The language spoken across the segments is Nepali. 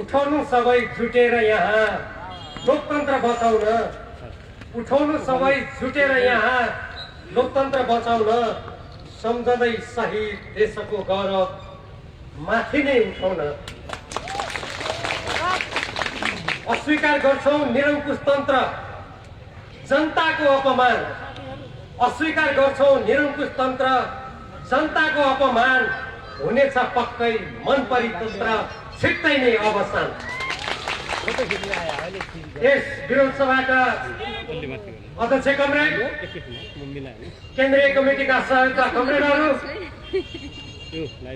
उठाउनु सबै जुटेर यहाँ लोकतन्त्र बचाउन, उठाउनु सबै जुटेर यहाँ लोकतन्त्र बचाउन, सम्झँदै शहीद देशको गौरव माथि नै उठाउन। अस्वीकार गर्छौं निरङ्कुश तन्त्र जनताको अपमान, अस्वीकार गर्छौं निरङ्कुश तन्त्र जनताको अपमान, हुनेछ पक्कै मन परितन्त्र छिट्टै नै अवसान। यस विरोध सभाका अध्यक्ष कमरेड, केन्द्रीय कमिटीका सहयोगका कमरेडहरू,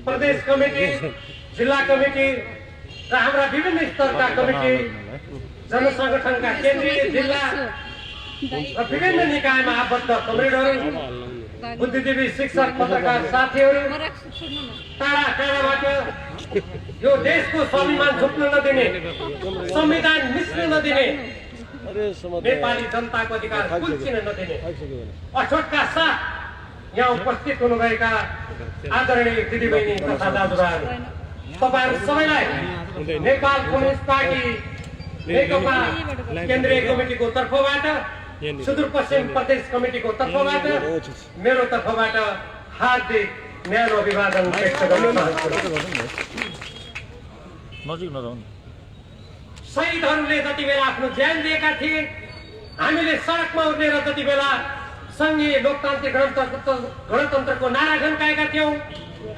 प्रदेश कमिटी, जिल्ला कमिटी र हाम्रा विभिन्न स्तरका कमिटी, जनसंगठनका केन्द्रीय, जिल्ला र विभिन्न निकायमा आबद्ध कमरेडहरू, बुद्धिजीवी, शिक्षक, पत्रकार साथीहरू, टाढा टाढाबाट यो देशको स्वाभिमान झुक्न नदिने, संविधान मिच्न नदिने, नेपाली जनताको अधिकार कुल्चिन नदिने अठोटका साथ यहाँ उपस्थित हुनुभएका आदरणीय दिदीबहिनी तथा दाजुभाइहरू, तपाईहरू सबैलाई नेपाल कम्युनिस्ट पार्टी नेकपा केन्द्रीय कमिटीको तर्फबाट, सुदूरपश्चिम प्रदेश कमिटीको तर्फबाट, मेरो तर्फबाट हार्दिक न्यानो अभिवादन व्यक्त गर्न चाहन्छु। शहीदहरूले जति बेला आफ्नो ज्यान दिएका थिए, हामीले सडकमा उत्रेर जति बेला संघीय लोकतान्त्रिक गणतन्त्रको नारा झन्काएका थियौं,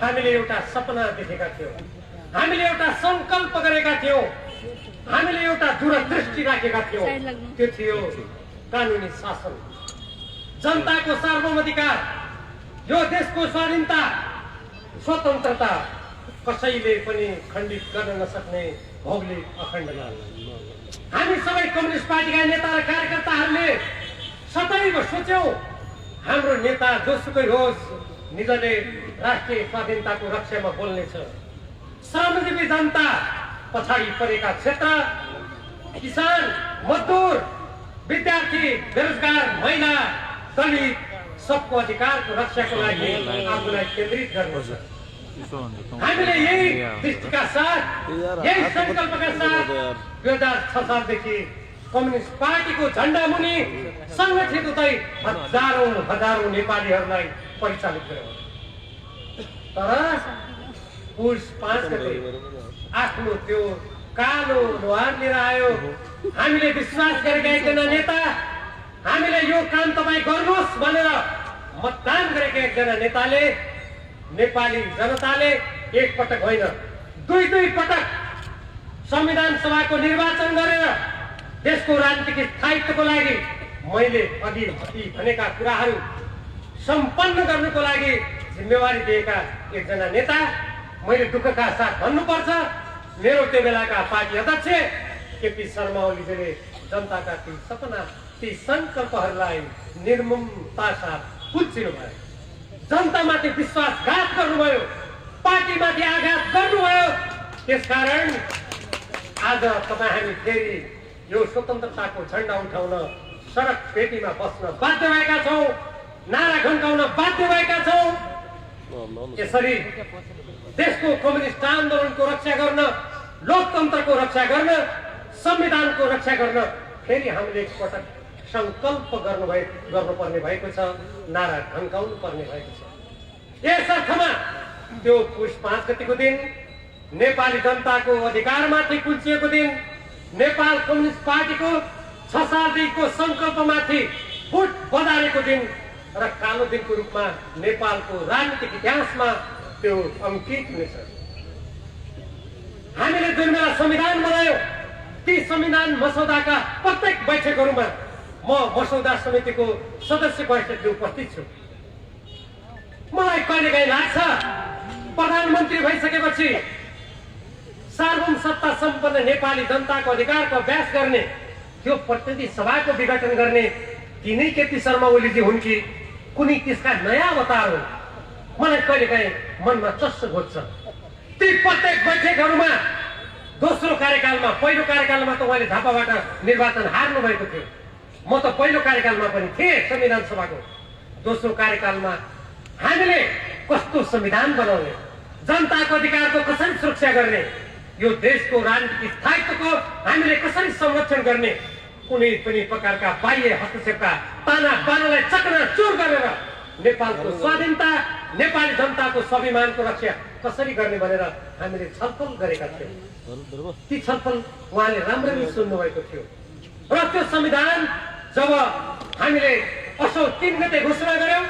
हामीले एउटा सपना देखेका थियौं, हामीले एउटा संकल्प गरेका थियौं, हामीले एउटा दूरदृष्टि राखेका थियौं। त्यो थियो कानुनी शासन, जनताको सार्वभौमिकता, यो देशको स्वाधीनता, स्वतन्त्रता कसैले पनि खण्डित गर्न नसक्ने भौगोलिक अखण्डता। हामी सबै कम्युनिस्ट पार्टीका नेता र कार्यकर्ताहरूले सदैव सोच्यौं हाम्रो नेता जोसुकै होस् निजले राष्ट्रिय स्वाधीनताको रक्षामा बोल्नेछ। श्रमजीवी जनता, पछाडि परेका क्षेत्र, किसान, मजदुर, विद्यार्थी, बेरोजगार, महिला, दलित सबको अधिकारको रक्षाको लागि आफूलाई केन्द्रित गर्नुपर्छ। हामीले यही दृष्टिका साथ, यही संकल्पका साथ 2006 सालदेखि कम्युनिस्ट पार्टीको झण्डा मुनि संगठित हुँदै हजारौं नेपालीहरूलाई परिचालित गर्यो। तर पुस 5 गते आफ्नो त्यो कालो नुहार लिएर आयो। हामीले विश्वास गरेका एकजना नेता, हामीले यो काम तपाईँ गर्नुहोस् भनेर मतदान गरेका एकजना नेताले, नेपाली जनताले एक पटक होइन दुई पटक संविधान सभाको निर्वाचन गरेर देशको राजनीतिक स्थायित्वको लागि मैले अघि भनेका कुराहरू सम्पन्न गर्नको लागि जिम्मेवारी दिएका एकजना नेता, मैले दुःखका साथ भन्नुपर्छ, मेरो त्यो बेलाका पार्टी अध्यक्ष केपी शर्मा ओलीजीले जनताका ती सपना, ती संकल्पहरूलाई निर्ममता साथ कुल्चिनु भयो, जनतामाथि विश्वासघात गर्नुभयो, पार्टीमाथि आघात गर्नुभयो। त्यसकारण आज तपाईँ हामी फेरि यो स्वतन्त्रताको झण्डा उठाउन सडक पेटीमा बस्न बाध्य भएका छौं, नारा घन्काउन बाध्य भएका छौं। यसरी देशको कम्युनिस्ट आन्दोलनको रक्षा गर्न, लोकतन्त्रको रक्षा गर्न, संविधानको रक्षा गर्न फेरि हामीले एकपटक संकल्प गर्नुपर्ने भएको छ, नारा घन्काउनु पर्ने भएको छ। यस अर्थमा त्यो पुस 5 गतिको दिन, नेपाली जनताको अधिकारमाथि कुल्चिएको दिन, नेपाल कम्युनिस्ट पार्टीको 6 सालदेखिको संकल्पमाथि फुट बजारेको दिन र कालो दिनको रूपमा नेपालको राजनीतिक इतिहासमा त्यो अंकित हुनेछ। हामीले जुन बेला संविधान बनायौं, ती संविधान मसौदाका प्रत्येक बैठकहरूमा म मसौदा समितिको सदस्यको हैसियतले उपस्थित छु। मलाई कहिलेकाहीँ लाग्छ प्रधानमन्त्री भइसकेपछि सार्वभौम सत्ता सम्पन्न नेपाली जनताको अधिकारको अभ्यास गर्ने, त्यो प्रतिनिधि सभाको विघटन गर्ने तिनै केपी शर्मा ओलीजी हुन् कि कुनै त्यसका नयाँ अवतार हो? मलाई कहिलेकाहीँ मनमा चस्स घोच्छ। ती प्रत्येक बैठकहरूमा दोस्रो कार्यकालमा, पहिलो कार्यकालमा त उहाँले झापाबाट निर्वाचन हार्नु भएको थियो, म त पहिलो कार्यकालमा पनि थिएँ संविधान सभाको। दोस्रो कार्यकालमा हामीले कस्तो संविधान बनाउने, जनताको अधिकारको कसरी सुरक्षा गर्ने, यो देशको राजनीतिक स्थायित्वको हामीले कसरी संरक्षण गर्ने, कुनै पनि प्रकारका बाह्य हस्तक्षेपका ताना बानालाई चकनाचुर गरेर नेपालको स्वाधीनता, नेपाली जनताको स्वाभिमानको रक्षा कसरी गर्ने भनेर हामीले छलफल गरेका थियौँ। ती छलफल उहाँले राम्ररी सुन्नुभएको थियो र त्यो संविधान जब हामीले असोज 3 गते घोषणा गर्यौं,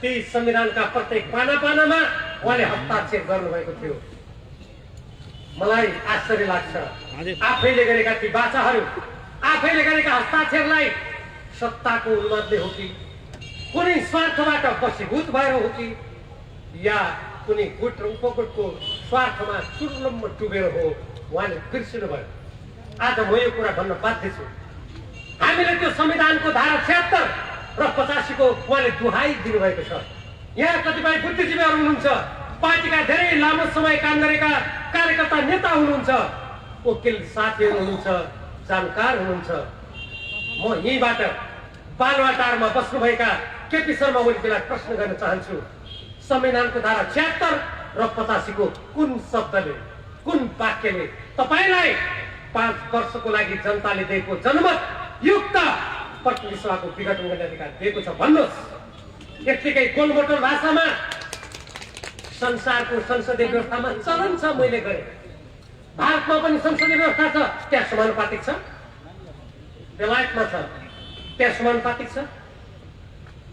ती संविधानका प्रत्येक पानामा उहाँले हस्ताक्षर गर्नुभएको थियो। मलाई आश्चर्य लाग्छ, आफैले गरेका ती बाचाहरू, आफैले गरेका हस्ताक्षरलाई सत्ताको उन्मादले हो कि कुनै स्वार्थबाट वशीभूत भएर हो कि या कुनै गुट र उपगुटको स्वार्थमा चुर्लम्म डुबेर हो, उहाँले बिर्सिनु भयो। आज म यो कुरा भन्न बाध्य छु। हामीले त्यो संविधानको धारा 76 र 85 को उहाँले दुहाई दिनुभएको छ। यहाँ कतिपय बुद्धिजीवीहरू हुनुहुन्छ, पार्टीका धेरै लामो समय काम गरेका कार्यकर्ता नेता हुनुहुन्छ, वकिल साथीहरू हुनुहुन्छ, जानकार हुनुहुन्छ। म यहीँबाट बालुवाटारमा बस्नुभएका केपी शर्मा ओलीजीलाई प्रश्न गर्न चाहन्छु, संविधानको धारा 76 र 85 को कुन शब्दले, कुन वाक्यले तपाईलाई 5 वर्षको लागि जनताले दिएको जनमत युक्त प्रतिनिधि सभाको विघटन गर्ने अधिकार दिएको छ भन्नुहोस्। यतिकै गोलमोटोर भाषामा संसारको संसदीय व्यवस्थामा चलन छ, मैले गरेँ। भारतमा पनि संसदीय व्यवस्था छ, त्यहाँ समानुपातिक छ। बेलायतमा छ, त्यहाँ समानुपातिक छ।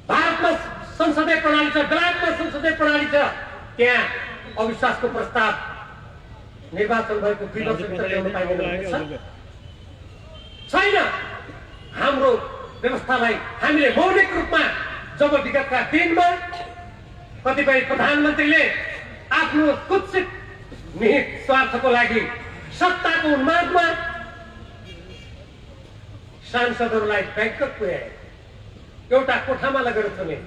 भारतमा संसदीय प्रणाली छ, बेलायतमा संसदीय प्रणाली छ, त्यहाँ अविश्वासको प्रस्ताव निर्वाचन भएको 2 वर्षभित्र ल्याउन पाइँदैन छैन। हाम्रो व्यवस्थालाई हामीले मौलिक रूपमा जब विगतका दिनमा कतिपय प्रधानमन्त्रीले आफ्नो कुत्सित निहित स्वार्थको लागि सत्ताको उन्मादमा सांसदहरूलाई बैंकक पुर्याए, एउटा कोठामा लगेर थुने,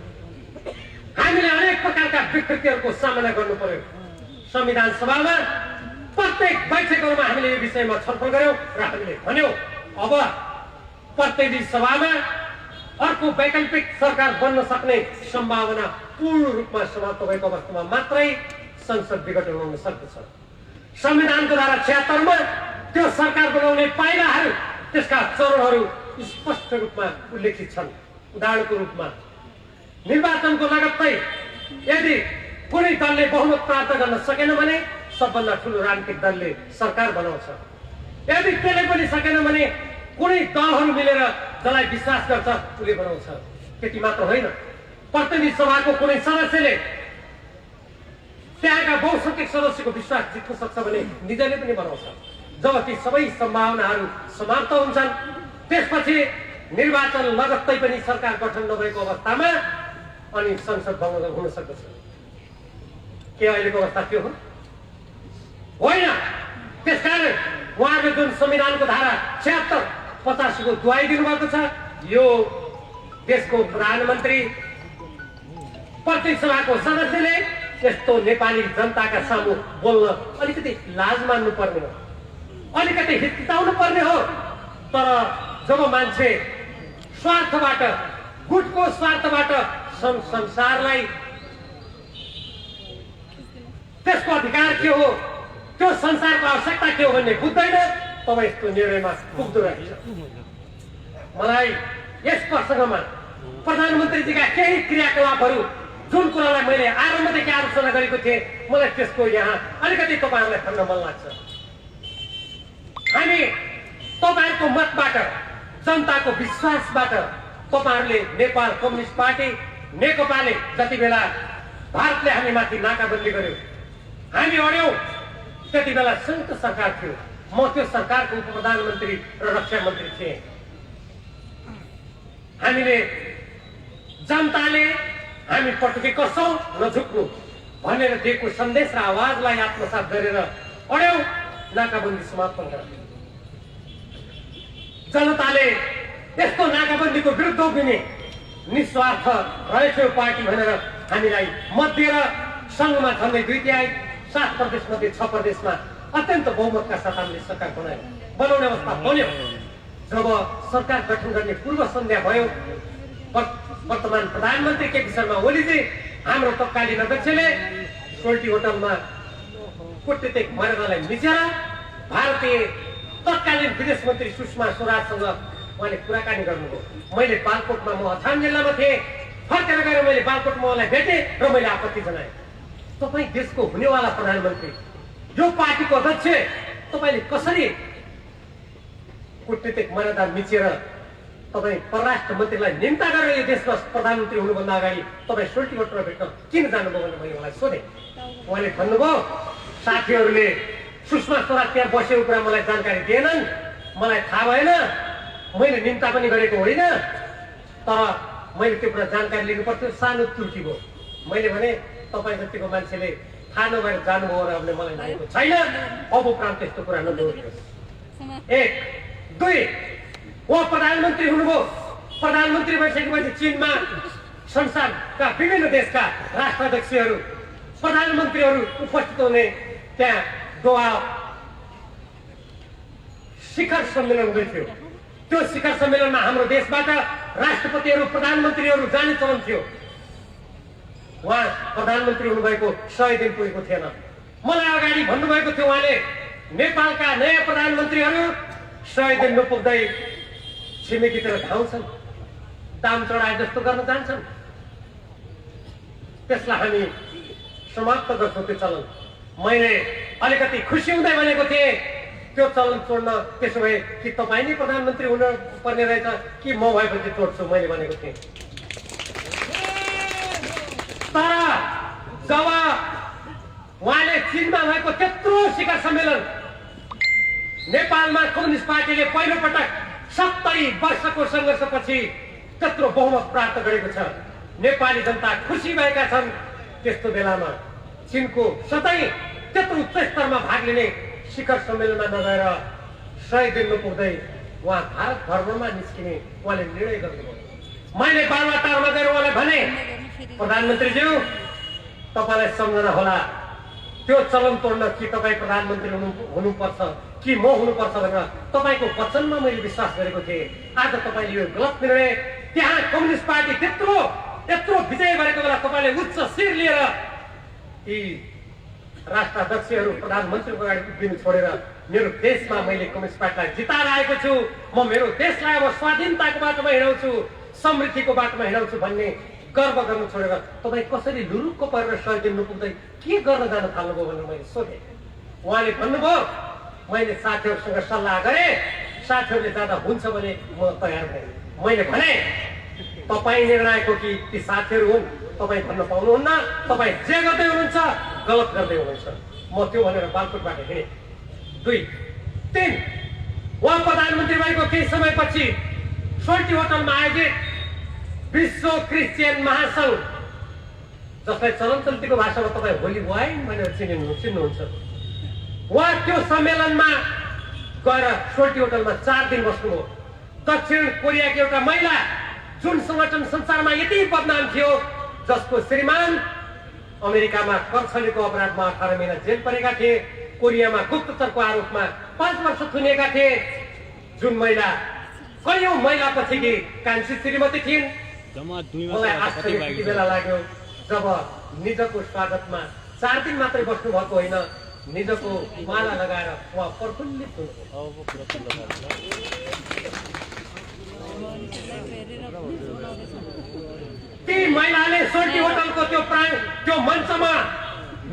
हामीले अनेक प्रकारका विकृतिहरूको सामना गर्नु पर्यो। संविधान सभामा प्रत्येक बैठकहरूमा हामीले यो विषयमा छलफल गर्यौं र हामीले भन्यौं अब प्रतिनिधि सभामा अर्को वैकल्पिक सरकार बन्न सक्ने सम्भावना पूर्ण रूपमा समाप्त भएको अवस्थामा मात्रै संसद विघटन हुन सक्दछ। संविधानको धारा 76 मा त्यो सरकार बनाउने पाइलाहरू, त्यसका चरणहरू स्पष्ट रूपमा उल्लेखित छन्। उदाहरणको रूपमा निर्वाचनको लगत्तै यदि कुनै दलले बहुमत प्राप्त गर्न सकेन भने सबभन्दा ठूलो राजनीतिक दलले सरकार बनाउँछ। यदि त्यसले पनि सकेन भने कुनै दलहरू मिलेर जसलाई विश्वास गर्छ उसले बनाउँछ। त्यति मात्र होइन, प्रतिनिधि सभाको कुनै सदस्यले त्यहाँका बहुसंख्यक सदस्यको विश्वास जित्न सक्छ भने निजले पनि बनाउँछ। जब ती सबै सम्भावनाहरू समाप्त हुन्छन्, त्यसपछि निर्वाचन लगत्तै पनि सरकार गठन नभएको अवस्थामा अनि संसद भङ्ग हुन सक्दछ। के अहिलेको अवस्था त्यो हो? होइन। त्यसकारण उहाँले जुन संविधानको धारा 76, 85 को दुहाई दिनुभएको छ, यो देशको प्रधानमन्त्री, प्रतिनिधि सभाको सदस्यले यस्तो नेपाली जनताका सामु बोल्न अलिकति लाज मान्नु पर्ने हो, अलिकति हिचकिचाउनु पर्ने हो। तर जब मान्छे स्वार्थबाट, गुटको स्वार्थबाट संसारलाई त्यसको अधिकार के हो, त्यो संसारको आवश्यकता के हो भन्ने बुझ्दैन, तब यस्तो निर्णयमा पुग्दो रहेछ। मलाई यस प्रसङ्गमा प्रधानमन्त्रीजीका केही क्रियाकलापहरू, जुन कुरालाई मैले आरम्भदेखि आलोचना गरेको थिएँ, मलाई त्यसको यहाँ अलिकति तपाईहरुलाई भन्न मन लाग्छ। हामी तपाईहरुको मतबाट, जनताको विश्वासबाट तपाईहरुले नेपाल कम्युनिस्ट पार्टी नेकपाले जति बेला भारतले हामी माथि नाकाबन्दी गर्यो, हामी अड्यौं, त्यति बेला संयुक्त सरकार थियो। म त्यो सरकारको उप प्रधानमन्त्री र रक्षा मन्त्री थिएँ। हामीले जनताले हामी पटुकी कसौं नझुक्नु भनेर दिएको सन्देश र आवाजलाई आत्मसात गरेर अड्यौं, नाकाबन्दी समाप्त गर्न। जनताले यस्तो नाकाबन्दीको विरुद्ध उभिने निस्वार्थ रहेछ यो पार्टी भनेर हामीलाई मत दिएर संघमा झन्डै 2/3, 7 प्रदेश मध्ये 6 प्रदेशमा अत्यन्त बहुमतका साथ हामीले सरकार बनाउने अवस्था बन्यो। जब सरकार गठन गर्ने पूर्व सन्ध्या भयो, वर्तमान प्रधानमन्त्री केपी शर्मा ओलीजी हाम्रो तत्कालीन अध्यक्षले सोल्टी होटलमा कूटनीतिक मर्यादालाई मिचेर भारतीय तत्कालीन विदेश मन्त्री सुषमा स्वराजसँग उहाँले कुराकानी गर्नुभयो। मैले बालकोटमा म अछाम जिल्लामा थिएँ, फर्केर गएर मैले बालकोटमा उहाँलाई भेटेँ र मैले आपत्ति जनाएँ। तपाईँ देशको हुनेवाला प्रधानमन्त्री, यो पार्टीको अध्यक्ष, तपाईँले कसरी कूटनीतिक मर्यादा मिचेर तपाईँ परराष्ट्र मन्त्रीलाई निम्ता गरेर यो देशमा प्रधानमन्त्री हुनुभन्दा अगाडि तपाईँ सोल्टी होटलमा भेट्न किन जानुभयो भनेर मैले उहाँलाई सोधेँ। उहाँले भन्नुभयो साथीहरूले सुषमा स्वराज त्यहाँ बसेको कुरा मलाई जानकारी दिएनन्, मलाई थाहा भएन, मैले निम्ता पनि गरेको होइन, तर मैले त्यो कुरा जानकारी लिनु पर्थ्यो, सानो त्रुटि भयो। मैले भने तपाईँ जतिको मान्छेले थाहा नभएर जानुभयो भने मलाई लागेको छैन, अब उपरान्त यस्तो कुरा नदोहोरियोस्। 1 2 उहाँ प्रधानमन्त्री हुनुभयो। प्रधानमन्त्री भइसकेपछि चीनमा संसारका विभिन्न देशका राष्ट्राध्यक्षहरू प्रधानमन्त्रीहरू उपस्थित हुने त्यहाँ दोहा शिखर सम्मेलन हुँदैथ्यो। त्यो शिखर सम्मेलनमा हाम्रो देशबाट राष्ट्रपतिहरू प्रधानमन्त्रीहरू जाने चलन थियो। उहाँ प्रधानमन्त्री हुनुभएको 100 दिन पुगेको थिएन। मलाई अगाडि भन्नुभएको थियो उहाँले नेपालका नयाँ प्रधानमन्त्रीहरू 100 दिन नपुग्दै छिमेकीतिर धाउँछन्, दाम चढाए जस्तो गर्न जान्छन्, त्यसलाई हामी समाप्त गर्छौँ त्यो चलन। मैले अलिकति खुसी हुँदै भनेको थिएँ त्यो चलन छोड्न, त्यसो भए कि तपाईँ नै प्रधानमन्त्री हुन पर्ने रहेछ कि म भएपछि छोड्छु, मैले भनेको थिएँ। तर जब उहाँले चीनमा भएको त्यत्रो शिखर सम्मेलन नेपालमा कम्युनिस्ट पार्टीले पहिलोपटक 70 वर्षको सङ्घर्षपछि त्यत्रो बहुमत प्राप्त गरेको छ, नेपाली जनता खुसी भएका छन्। त्यस्तो बेलामा चीनको सधैँ त्यत्रो उच्च स्तरमा भाग लिने शिखर सम्मेलनमा नगएर 100 दिन नपुग्दै उहाँ भारत भ्रमणमा निस्किने उहाँले निर्णय गर्नुभयो। मैले बालुवाटारमा गएर उहाँलाई भने प्रधानमन्त्रीज्यू तपाईँलाई सम्झना होला त्यो चलन तोड्न कि तपाईँ प्रधानमन्त्री हुनुपर्छ कि म हुनुपर्छ भनेर तपाईँको वचनमा मैले विश्वास गरेको थिएँ। आज तपाईँले यो गलत निर्णय, त्यहाँ कम्युनिस्ट पार्टी त्यत्रो विजय गरेको बेला तपाईँले उच्च शिर लिएर यी राष्ट्राध्यक्षहरू प्रधानमन्त्रीको अगाडि उभिनु छोडेर मेरो देशमा मैले कम्युनिस्ट पार्टीलाई जिताएर आएको छु, म मेरो देशलाई अब स्वाधीनताको बाटोमा हिँडाउँछु, समृद्धिको बाटोमा हिँडाउँछु भन्ने गर्व गर्नु छोडेर तपाईँ कसरी लुरुक्क परेर 100 दिन नपुग्दै के गर्न जान थाल्नुभयो भनेर मैले सोधेँ। उहाँले भन्नुभयो मैले साथीहरूसँग सल्लाह गरेँ, साथीहरूले जाँदा हुन्छ भने म तयार भएँ। मैले भने तपाईँ निर्णायक हो कि ती साथीहरू हुन्, तपाईँ भन्न पाउनुहुन्न, तपाईँ जे गर्दै हुनुहुन्छ गलत गर्दै हुनुहुन्छ। म त्यो भनेर बालकोटबाट हिँडेँ। 2 3 उहाँ प्रधानमन्त्री भएको केही समयपछि सोल्टी होटलमा आयोजित विश्व क्रिस्चियन महासङ्घ, जसलाई चलन चल्तीको भाषामा तपाईँ होली वाइन भनेर चिन्नुहुन्छ, उहाँ त्यो सम्मेलनमा गएर सोल्टी होटलमा 4 दिन बस्नुभयो। दक्षिण कोरियाकी एउटा महिला जुन संगठन संसारमा यति बदनाम थियो, जसको श्रीमान अमेरिकामा करछलीको अपराधमा 18 महिना जेल परेका थिए, कोरियामा गुप्तचरको आरोपमा 5 वर्ष थुनिएका थिए, जुन महिला कयौं महिलापछि कि कान्छी श्रीमती थिइन्। मलाई आश्चर्य त्यति बेला लाग्यो जब निजको स्वागतमा 4 दिन मात्रै बस्नु भएको होइन, निजको माला लगाएर उहाँ प्रफुल्लित ती महिलाले सोल्टी होटलको त्यो मञ्चमा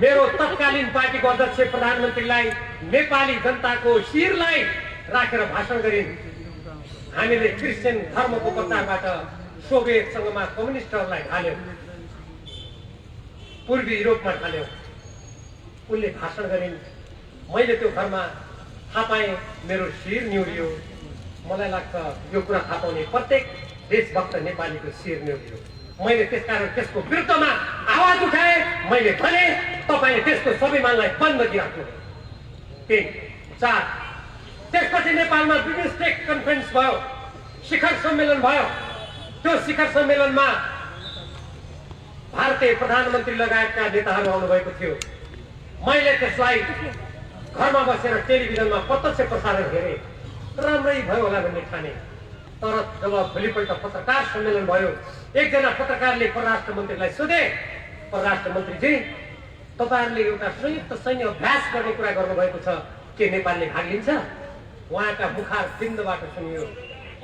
मेरो तत्कालीन पार्टीको अध्यक्ष प्रधानमन्त्रीलाई, नेपाली जनताको शिरलाई राखेर भाषण गरिन्। हामीले क्रिस्चियन धर्मको प्रचारबाट सोभियत सङ्घमा कम्युनिस्टहरूलाई ढाल्यौँ, पूर्वी युरोपमा ढाल्यौँ। उनले भाषण गरिन्, मैले त्यो घरमा थाहा पाएँ, मेरो शिर निहुरियो। मलाई लाग्छ यो कुरा थाहा पाउने प्रत्येक देशभक्त नेपालीको शिर निहुरियो। मैले त्यसकारण त्यसको विरुद्धमा आवाज उठाएँ। मैले भने तपाईँले त्यसको स्वाभिमानलाई बन्द गरिराख्नु। 3 4 त्यसपछि नेपालमा बिमस्टेक कन्फरेन्स भयो, शिखर सम्मेलन भयो। त्यो शिखर सम्मेलनमा भारतीय प्रधानमन्त्री लगायतका नेताहरू आउनुभएको थियो। मैले त्यसलाई घरमा बसेर टेलिभिजनमा प्रत्यक्ष प्रसारण हेरेँ, राम्रै भयो होला भन्ने ठाने। तर जब भोलिपल्ट पत्रकार सम्मेलन भयो, एकजना पत्रकारले परराष्ट्र मन्त्रीलाई सोधे, परराष्ट्र मन्त्रीजी, तपाईहरुले एउटा संयुक्त सैन्य अभ्यास गर्ने कुरा गर्नुभएको छ, के नेपालले भाग लिन्छ? उहाँका मुखार बिन्दुबाट सुनियो,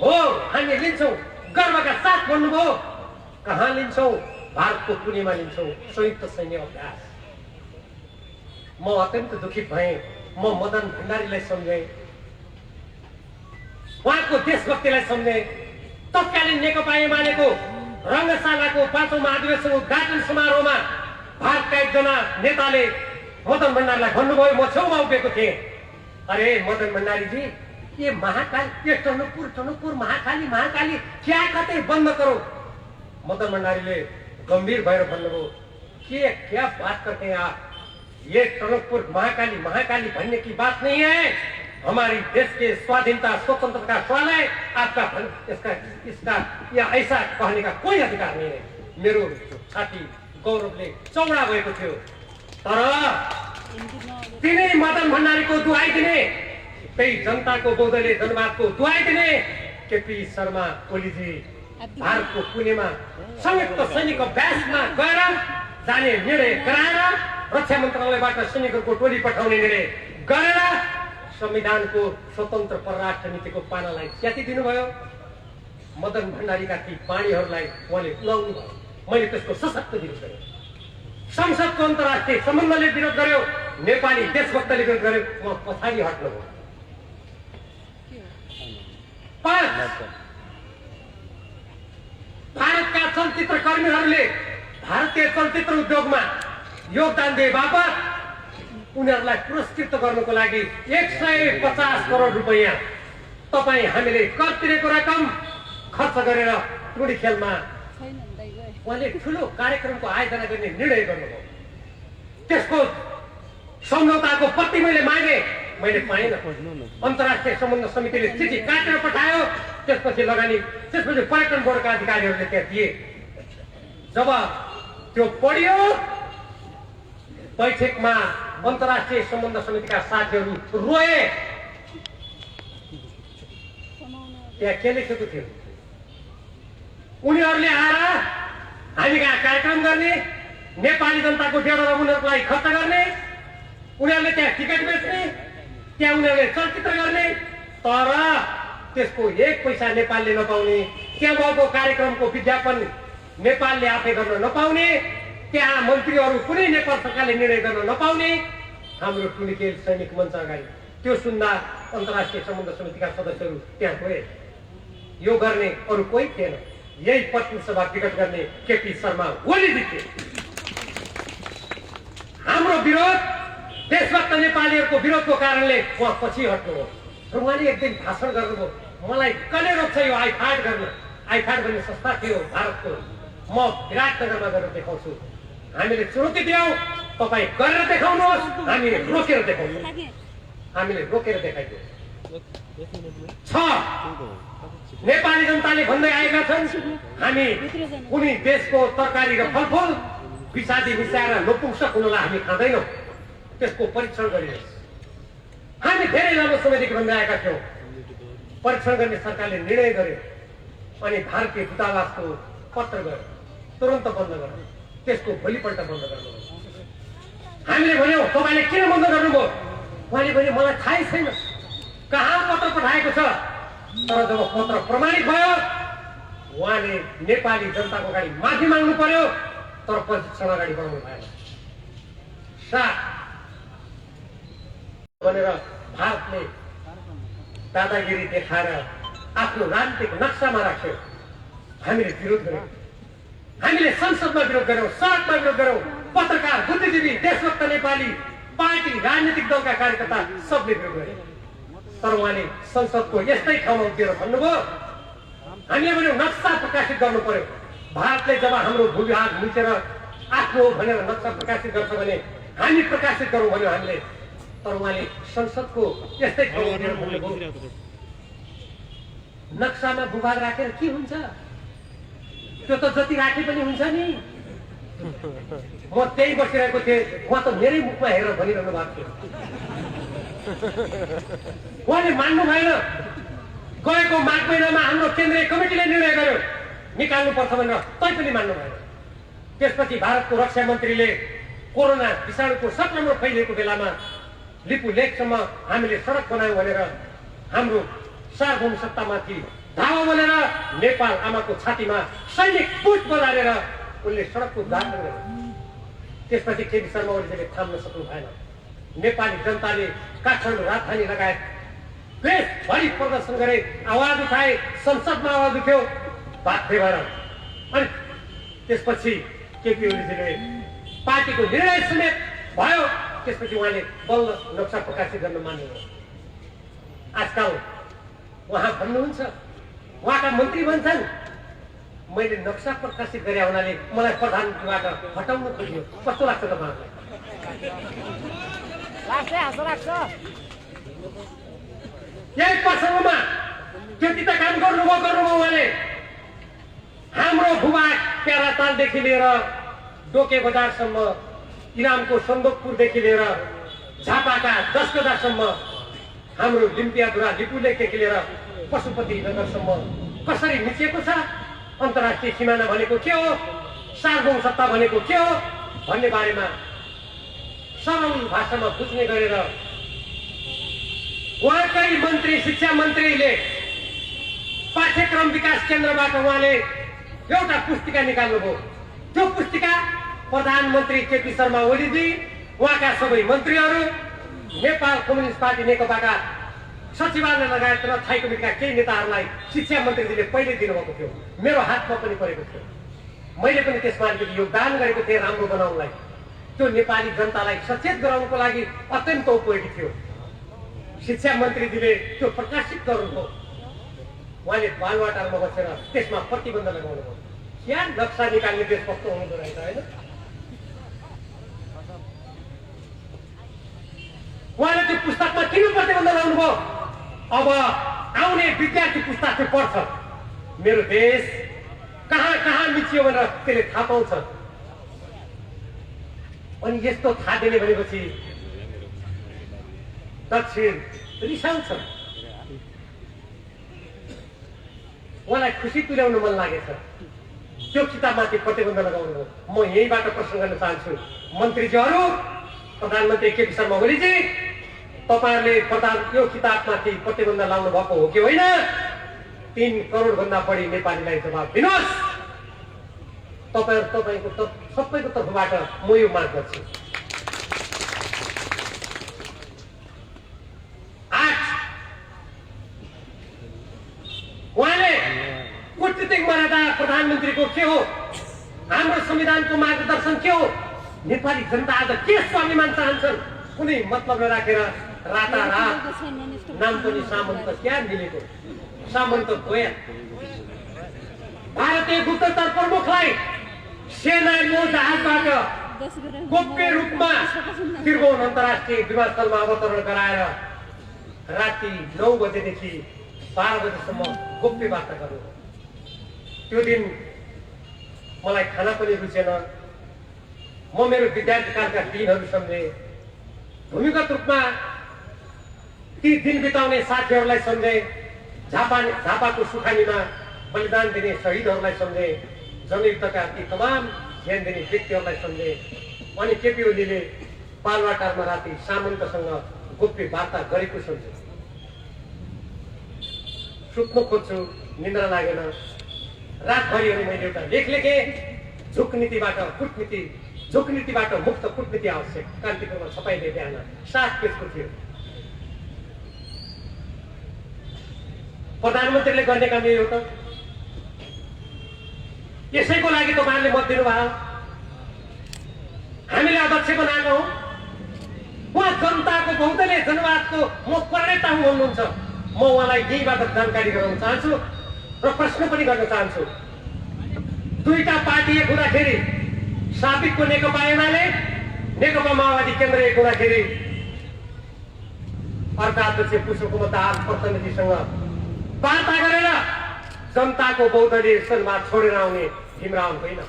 हो हामी लिन्छौँ, गर्वका साथ भन्नुभयो। कहाँ लिन्छौँ? भारतको पुणेमा लिन्छौँ संयुक्त सैन्य अभ्यास। म अत्यन्त दुखित भएँ। म मदन भण्डारीलाई सम्झेँ, उहाँको देशभक्तिलाई सम्झेँ। तत्कालीन नेकपा एमालेको रङ्गशालाको 5औं महाधिवेशन उद्घाटन समारोहमा भारतका एकजना नेताले मदन भण्डारीलाई भन्नुभयो, म छेउमा उभिएको थिएँ, अरे मदन भण्डारीजी, ये महाकाल, ये टनकपुर महाकाली क्या कहते बंद करो। मदन भण्डारीले गंभीर भएर भन्नुभयो, क्या बात करते हैं आप? ये टनकपुर महाकाली बनने की बात नहीं है। हमारी देश के स्वाधीनता स्वतंत्रता का सवाल है। आपका इसका या ऐसा कहने का कोई अधिकार नहीं है। मेरो छाती गौरवले चौडा भएको थियो। तर तिनै मदन भण्डारीको दुहाई दिने, त्यही जनताको बौद्धले जनवादको दुहाई दिने केपी शर्मा ओलीजी भारतको पुणेमा संयुक्त सैनिक अभ्यासमा गएर जाने निर्णय गराएर, रक्षा मन्त्रालयबाट सैनिकहरूको टोली पठाउने निर्णय गरेर संविधानको स्वतन्त्र परराष्ट्र नीतिको पानालाई च्याति दिनुभयो। मदन भण्डारीका ती वाणीहरूलाई उहाँले उलाउनु भयो। मैले त्यसको सशक्त विरोध गरेँ। संसदको अन्तर्राष्ट्रिय सम्बन्धले विरोध गर्यो, नेपाली देशभक्तले विरोध गर्यो, उहाँ पछाडि हट्नुभयो। 5 भारतका चलचित्र कर्मीहरूले भारतीय चलचित्र उद्योगमा योगदान दिए बापत उनीहरूलाई पुरस्कृत गर्नको लागि 150 करोड रुपैयाँ तपाईँ हामीले कर तिरेको रकम खर्च गरेर टुडी खेलमा उहाँले ठुलो कार्यक्रमको आयोजना गर्ने निर्णय गर्नुभयो। त्यसको सम्झौताको पत्ती मैले मागे, मैले पाइनँ। अन्तर्राष्ट्रिय सम्बन्ध समितिले चिठी काटेर पठायो। त्यसपछि पर्यटन बोर्डका अधिकारीहरूले त्यहाँ दिए। जब त्यो पढियो, बैठकमा अन्तर्राष्ट्रिय सम्बन्ध समितिका साथीहरू रोए। त्यहाँ के लेखेको थियो? उनीहरूले आएर हामी कहाँ कार्यक्रम गर्ने, नेपाली जनताको 1.5 अरब उनीहरूलाई खर्च गर्ने, उनीहरूले त्यहाँ टिकट बेच्ने, त्यहाँ उनीहरूले चलचित्र गर्ने, तर त्यसको 1 पैसा नेपालले नपाउने, त्यहाँ भएको कार्यक्रमको विज्ञापन नेपालले आफै गर्न नपाउने, त्यहाँ मन्त्रीहरू कुनै नेपाल सरकारले निर्णय गर्न नपाउने। हाम्रो टुनिकेल सैनिक मञ्च अगाडि त्यो सुन्दा अन्तर्राष्ट्रिय सम्बन्ध समितिका सदस्यहरू त्यहाँ गए। यो गर्ने अरू कोही थिएन। यही पश्चिम सभा विकट गर्ने केपी शर्मा ओलीजी थिए। हाम्रो विरोध, देशभक्त नेपालीहरूको विरोधको कारणले उहाँ पछि हट्नु हो। र उहाँले एक दिन भाषण गर्नुभयो, मलाई कसले रोक्छ यो आइफाट गर्न? आइफाट भन्ने संस्था थियो भारतको, म विराटनगरमा गएर देखाउँछु। हामीले चुनौती दियौँ, तपाईँ गरेर देखाउनुहोस्, हामी रोकेर देखाउँछौँ। हामीले रोकेर देखाइदियौँ। 6 नेपाली जनताले भन्दै आएका छन्, हामी कुनै देशको तरकारी र फलफुल विषादी मिसाएर नपुंसक हुनलाई हामी खाँदैनौँ। त्यसको परीक्षण गरियोस्। हामी धेरै लामो समयदेखि भन्दै आएका थियौँ। परीक्षण गर्ने सरकारले निर्णय गर्यो। अनि भारतीय दूतावासको पत्र गयो, तुरन्त बन्द गर्यो। त्यसको भोलिपल्ट बन्द गर्नु। हामीले भन्यौँ, तपाईँले किन बन्द गर्नुभयो? उहाँले भने, मलाई थाहै छैन कहाँ पत्र पठाएको छ। तर जब पत्र प्रमाणित भयो, उहाँले नेपाली जनताको अगाडि माफी माग्नु पर्यो, तर परीक्षण अगाडि बढाउनु भएन। भनेर भारतले दादागिरी देखाएर आफ्नो राजनीतिक नक्सामा राख्यो। हामीले विरोध गर्यौँ। हामीले संसदमा विरोध गर्यौँ, सडकमा विरोध गर्यौँ। पत्रकार, बुद्धिजीवी, देशभक्त नेपाली पार्टी, राजनीतिक दलका कार्यकर्ता सबले विरोध गरे। तर उहाँले संसदको यस्तै ठाउँमा उभिएर भन्नुभयो, हामीले भन्यौँ नक्सा प्रकाशित गर्नु पर्यो। भारतले जब हाम्रो भूविभाग मिचेर आफ्नो भनेर नक्सा प्रकाशित गर्छ भने हामी प्रकाशित गरौँ भन्यो हामीले। तर उहाँले संसदको यस्तै ठाउँमा उभिएर भन्नुभयो, नक्सामा भूभाग राखेर के हुन्छ? त्यो त जति राखे पनि हुन्छ नि। म त्यही बसिरहेको थिएँ, उहाँ त मेरै मुखमा हेरेर भनिरहनु भएको थियो। उहाँले मान्नु भएन। गएको माघ महिनामा हाम्रो केन्द्रीय कमिटीले निर्णय गर्यो निकाल्नु पर्छ भनेर, तै पनि मान्नु भएन। त्यसपछि भारतको रक्षा मन्त्रीले कोरोना विषाणुको संक्रमण फैलिएको बेलामा लिपु लेकसम्म हामीले सडक बनायौँ भनेर हाम्रो सार्वभौम सत्तामाथि धावा बोलेर नेपाल आमाको छातीमा सैनिक पुट बजारेर उनले सडकको उद्घाटन गरे। त्यसपछि केपी शर्मा ओलीले थाम्न सक्नु भएन। नेपाली जनताले काठमाडौँ राजधानी लगायत देशभरि प्रदर्शन गरे, आवाज उठाए, संसदमा आवाज उठ्यो बाध्य भएर। अनि त्यसपछि केपी ओलीले पार्टीको निर्णय समेत भयो। त्यसपछि उहाँले बल्ल नक्सा प्रकाशित गर्न मान्नु। आजकल उहाँ भन्नुहुन्छ, उहाँका मन्त्री भन्छन् मैले नक्सा प्रकाशित गरे हुनाले मलाई प्रधानमन्त्रीबाट हटाउन खोजियो। कस्तो लाग्छ तपाईँहरूलाई? यही प्रसङ्गमा त्यति त काम गर्नुभयो उहाँले। हाम्रो भूभाग प्यारातालदेखि लिएर डोके बजारसम्म, इलामको सन्दकपुरदेखि लिएर झापाका 10 गदासम्म, हाम्रो लिम्पियाधुरा लिपुलेकदेखि लिएर पशुपति नगरसम्म कसरी मिचिएको छ, अन्तर्राष्ट्रिय सिमाना भनेको के हो, सार्वभौम सत्ता भनेको के हो भन्ने बारेमा सरल भाषामा बुझ्ने गरेर उहाँकै मन्त्री, शिक्षा मन्त्रीले पाठ्यक्रम विकास केन्द्रबाट उहाँले एउटा पुस्तिका निकाल्नुभयो। त्यो पुस्तिका प्रधानमन्त्री केपी शर्मा ओलीजी, उहाँका सबै मन्त्रीहरू, नेपाल कम्युनिस्ट पार्टी नेकपाका सचिवालय लगायत र थाई कमिटीका केही नेताहरूलाई शिक्षा मन्त्रीजीले पहिले दिनुभएको थियो। मेरो हातमा पनि परेको थियो। मैले पनि त्यसमा अलिकति योगदान गरेको थिएँ राम्रो बनाउनलाई। त्यो नेपाली जनतालाई सचेत गराउनको लागि अत्यन्त उपयोगी थियो। शिक्षा मन्त्रीजीले त्यो प्रकाशित गर्नुभयो। उहाँले बालवाटारमा बसेर त्यसमा प्रतिबन्ध लगाउनुभयो। यहाँ नक्सा निकाल्ने देशभक्त हुनुहुँदो रहेछ होइन? उहाँले त्यो पुस्तकमा किन प्रतिबन्ध लगाउनुभयो? अब आउने विद्यार्थी पुस्ता चाहिँ पढ्छ मेरो देश कहाँ कहाँ मिचियो भनेर त्यसले थाहा पाउँछ। अनि यस्तो थाहा दिने भनेपछि दक्षिण रिसाउँछ। उहाँलाई खुसी तुल्याउन मन लागेछ। त्यो किताबमाथि प्रतिबन्ध लगाउनु हो। म यहीँबाट प्रश्न गर्न चाहन्छु मन्त्रीजीहरू, प्रधानमन्त्री केपी शर्मा ओलीजी, तपाईँहरूले यो किताबमाथि प्रतिबन्ध लाउनु भएको हो कि होइन? 3 करोड भन्दा बढी नेपालीलाई जवाब दिनुहोस्। तपाईँको सबैको तर्फबाट म यो माग गर्छु। 8 उहाँले कूटनीतिक मर्यादा प्रधानमन्त्रीको के हो, हाम्रो संविधानको मार्गदर्शन के हो, नेपाली जनता आज के स्वाभिमान चाहन्छन्, कुनै मतलब नराखेर रातारात नाम पनि सामन्त क्या मिलेको सामन्त गया। भारतीय गुप्तचर प्रमुखलाई सेना नौ जहाजबाट गोप्य रूपमा त्रिभुवन अन्तर्राष्ट्रिय विमानस्थलमा अवतरण गराएर राति 9 बजेदेखि 12 बजेसम्म गोप्य वार्ता गर्नु। त्यो दिन मलाई खाना पनि रुचेन। म मेरो विद्यार्थी कालका दिनहरू सम्झे, भूमिगत रूपमा ती दिन बिताउने साथीहरूलाई सम्झे, झापाको सुखानीमा बलिदान दिने शहीदहरूलाई सम्झे, जनयुद्धका ती तमाम ज्यान दिने व्यक्तिहरूलाई सम्झे। अनि केपी ओलीले बालवाटारमा राति सामन्तसँग गोप्य वार्ता गरेको सम्झे। सुत्न खोज्छु, निन्द्रा लागेन। रातभरि अनि मैले एउटा लेख लेखेँ, झुकनीतिबाट मुक्त कूटनीति आवश्यक। कान्तिपुरमा छपाइदिए बिहान 7 पेजको थियो। प्रधानमन्त्रीले गर्ने काम यही हो त? यसैको लागि तपाईँहरूले मत दिनुभयो। हामीले अध्यक्ष बनाएको हौ। उहाँ जनताको बहुदलीय जनवादको म प्रणेता हुँ भन्नुहुन्छ। म उहाँलाई यहीबाट जानकारी गराउन चाहन्छु र प्रश्न पनि गर्न चाहन्छु। दुईटा पार्टी एक हुँदाखेरि, साबिकको नेकपा एमाले, नेकपा माओवादी केन्द्र एक हुँदाखेरि अर्का अध्यक्ष पुष्पकमल दाहाल प्रचण्डजीसँग वार्ता गरेर जनताको बहुदलीय जनवाद छोडेर आउने भीमराव होइन।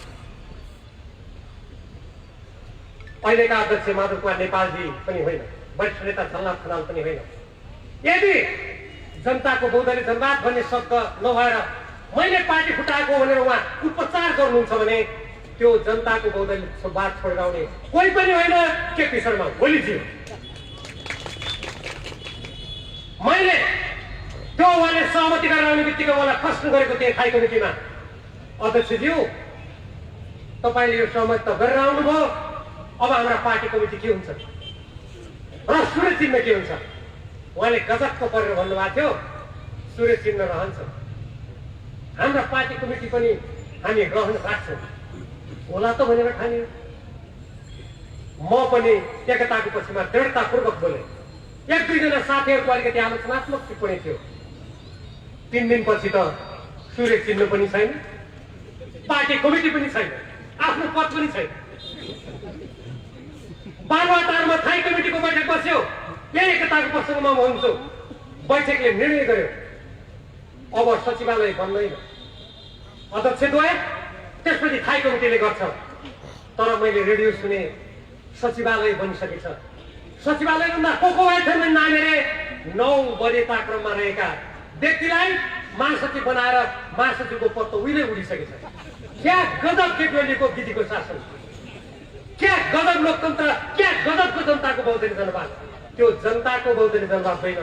अहिलेका अध्यक्ष माधव कुमार नेपालजी पनि होइन, वरिष्ठ नेता झलनाथ खनाल पनि होइन। यदि जनताको बहुदलीय जनवाद भन्ने शब्द नभएर मैले पार्टी फुटाएको भनेर उहाँ उपचार गर्नुहुन्छ भने त्यो जनताको बहुदलीय बात छोडेर आउने कोही पनि होइन केपी शर्मा ओलीज्यू। मैले त्यो उहाँले सहमति गरेर आउने बित्तिकै उहाँलाई प्रश्न गरेको थिएँ थाई कमिटीमा, अध्यक्षज्यू तपाईँले यो सहमति त गरेर आउनुभयो, अब हाम्रा पार्टी कमिटी के हुन्छ र सूर्य चिन्ह के हुन्छ? उहाँले गजबको परेर भन्नुभएको थियो सूर्य चिन्ह रहन्छ, हाम्रा पार्टी कमिटी पनि हामी ग्रहण राख्छौँ होला त भनेर ठान्यो। म पनि एकताको पक्षमा दृढतापूर्वक बोले। एक दुईजना साथीहरूको अलिकति आलोचनात्मक टिप्पणी थियो। 3 दिनपछि त सूर्य चिन्ह पनि छैन, पार्टी कमिटी पनि छैन, आफ्नो पद पनि छैन। बालुवाटारमा थाई कमिटीको बैठक बस्यो, यही एकताको पक्षमा म हुन्छु। बैठकले निर्णय गर्यो अब सचिवालय बन्दैन, अध्यक्षद्वय त्यसपछि थाई कमिटीले गर्छ। तर मैले रेडियो सुने सचिवालय बनिसकेछ। सचिवालयभन्दा को थिएन नामेरे 9 वरियता क्रममा रहेका व्यक्तिलाई महासचिव बनाएर महासचिवको पद त उहिले उडिसकेछ। क्या गजब केपीओलीको विधिको शासन, क्या गजब लोकतन्त्र, क्या गजबको जनताको बहुदलीय जनवाद। त्यो जनताको बहुदलीय जनवाद होइन,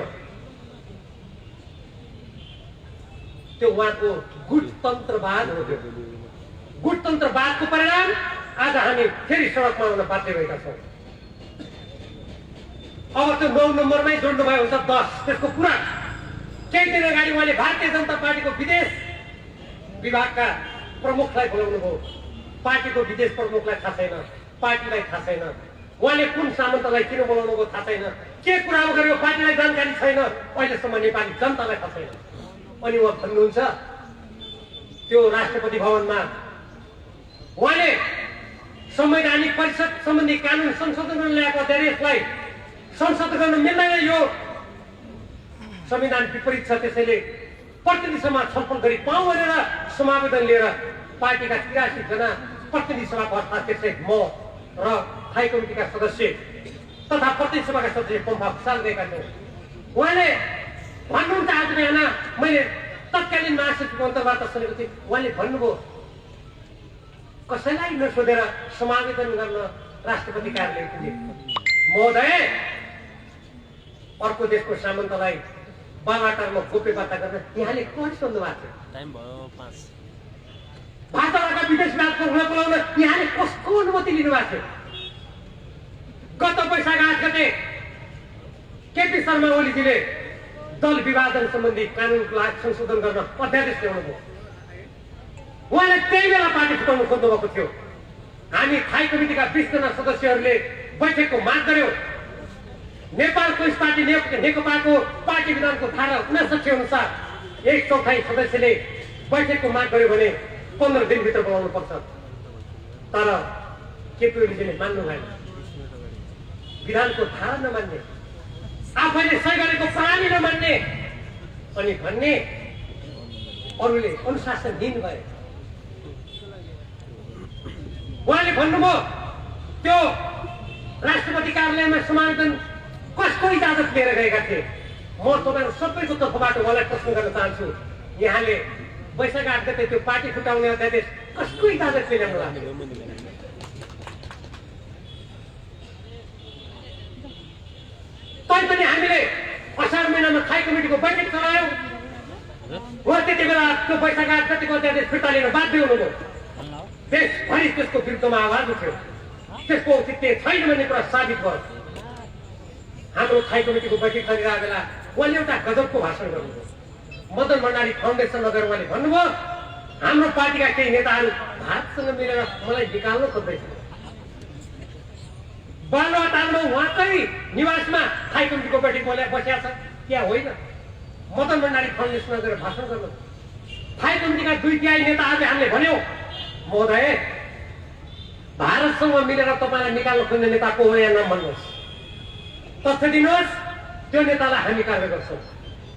त्यो उहाँको गुटतन्त्रवाद हो। त्यो गुटतन्त्रवादको परिणाम आज हामी फेरि सडकमा आउन बाध्य भएका छौँ। अब त्यो 9 नम्बरमै जोड्नु भयो हुन्छ 10। त्यसको पुरा केही दिन अगाडि उहाँले भारतीय जनता पार्टीको विदेश विभागका प्रमुखलाई बोलाउनु भयो। पार्टीको विदेश प्रमुखलाई थाहा छैन, पार्टीलाई थाहा छैन, उहाँले कुन सामन्तलाई किन बोलाउनु भयो थाहा छैन, के कुरा गर्यो पार्टीलाई जानकारी छैन, अहिलेसम्म नेपाली जनतालाई थाहा छैन। अनि उहाँ भन्नुहुन्छ त्यो राष्ट्रपति भवनमा उहाँले संवैधानिक परिषद सम्बन्धी कानुन संशोधन गर्न ल्याएको अध्यादेशलाई संशोधन गर्न मिल्दैन, यो संविधान विपरीत छ, त्यसैले प्रतिनिधि सभा छलफल गरी पाऊँ भनेर समावेदन लिएर पार्टीका 83 जना प्रतिनिधि सभाको अर्थात् त्यसै म र थाई कमिटीका सदस्य तथा प्रतिनिधि सभाका सदस्य पम्फा खुसाल गएका थियौँ। उहाँले भन्नुहुन्छ आज बिहान मैले तत्कालीन महासचिवको अन्तर्वार्ता सुनेको थिएँ, उहाँले भन्नुभयो कसैलाई नसोधेर समावेदन गर्न राष्ट्रपति कार्यालय पुगे। महोदय अर्को देशको सामन्तलाई बालुवाटारमा गोप्य वार्ता गर्न यहाँले कहिले सोध्नु भएको थियो? भारतका विदेश राजको हुन बोलाउन यहाँले कसको अनुमति लिनु भएको थियो? गत वैशाख 8 गते केपी शर्मा ओलीजीले दल विभाजन सम्बन्धी कानुनको लागि संशोधन गर्न अध्यादेश ल्याउनु भयो। उहाँले त्यही बेला पार्टी फुटाउनु खोज्नु भएको थियो। हामी थाई कमिटीका 20 जना सदस्यहरूले बैठकको माग गर्यो। नेपाल कम्युनिस्ट पार्टी नेकपाको पार्टी विधानको धारा 59 अनुसार 1/4 सदस्यले बैठकको माग गर्यो भने 15 दिनभित्र बोलाउनु पर्छ। तर केपी ओलीजीले मान्नु भएन, विधानको धारा नमान्ने, आफैले सही गरेको प्रणाली नमान्ने अनि भन्ने अरूले अनुशासनहीन भए। उहाँले भन्नुभयो त्यो राष्ट्रपति कार्यालयमा समावेदन कसको इजाजत लिएर गएका थिए? म तपाईँहरू सबैको तर्फबाट उहाँलाई प्रश्न गर्न चाहन्छु, यहाँले वैशाख 8 गते त्यो पार्टी फुटाउने अध्यादेश कसको इजाजतले ल्याउनु लाग्यो? तैपनि हामीले असार महिनामा थाई कमिटीको बैठक चलायौँ। उहाँ त्यति बेला त्यो वैशाख 8 गतेको अध्यादेश फिर्ता लिन बाध्य हुनुभयो। देशभरि त्यसको विरुद्धमा आवाज उठ्यो, त्यसको औचित्य छैन भन्ने कुरा साबित भयो। हाम्रो थाई कमिटीको बैठक चलिरहेको बेला उहाँले एउटा गजबको भाषण गर्नुभयो। मदन भण्डारी फाउन्डेसन लगेर उहाँले भन्नुभयो हाम्रो पार्टीका केही नेताहरू भारतसँग मिलेर मलाई निकाल्न खोज्दैछ। बालुवाटारमा उहाँकै निवासमा थाई कमिटीको बैठक बसिया छ, क्या होइन? मदन भण्डारी फाउन्डेसन लगेर भाषण गर्नु। थाई कमिटीका 2/3 नेताहरूले हामीले भन्यौँ महोदय भारतसँग मिलेर तपाईँलाई निकाल्न खोज्ने नेता को हो यहाँ नाम भन्नुहोस्, तथ्य दिनुहोस्, त्यो नेतालाई हामी कार्य गर्छौँ।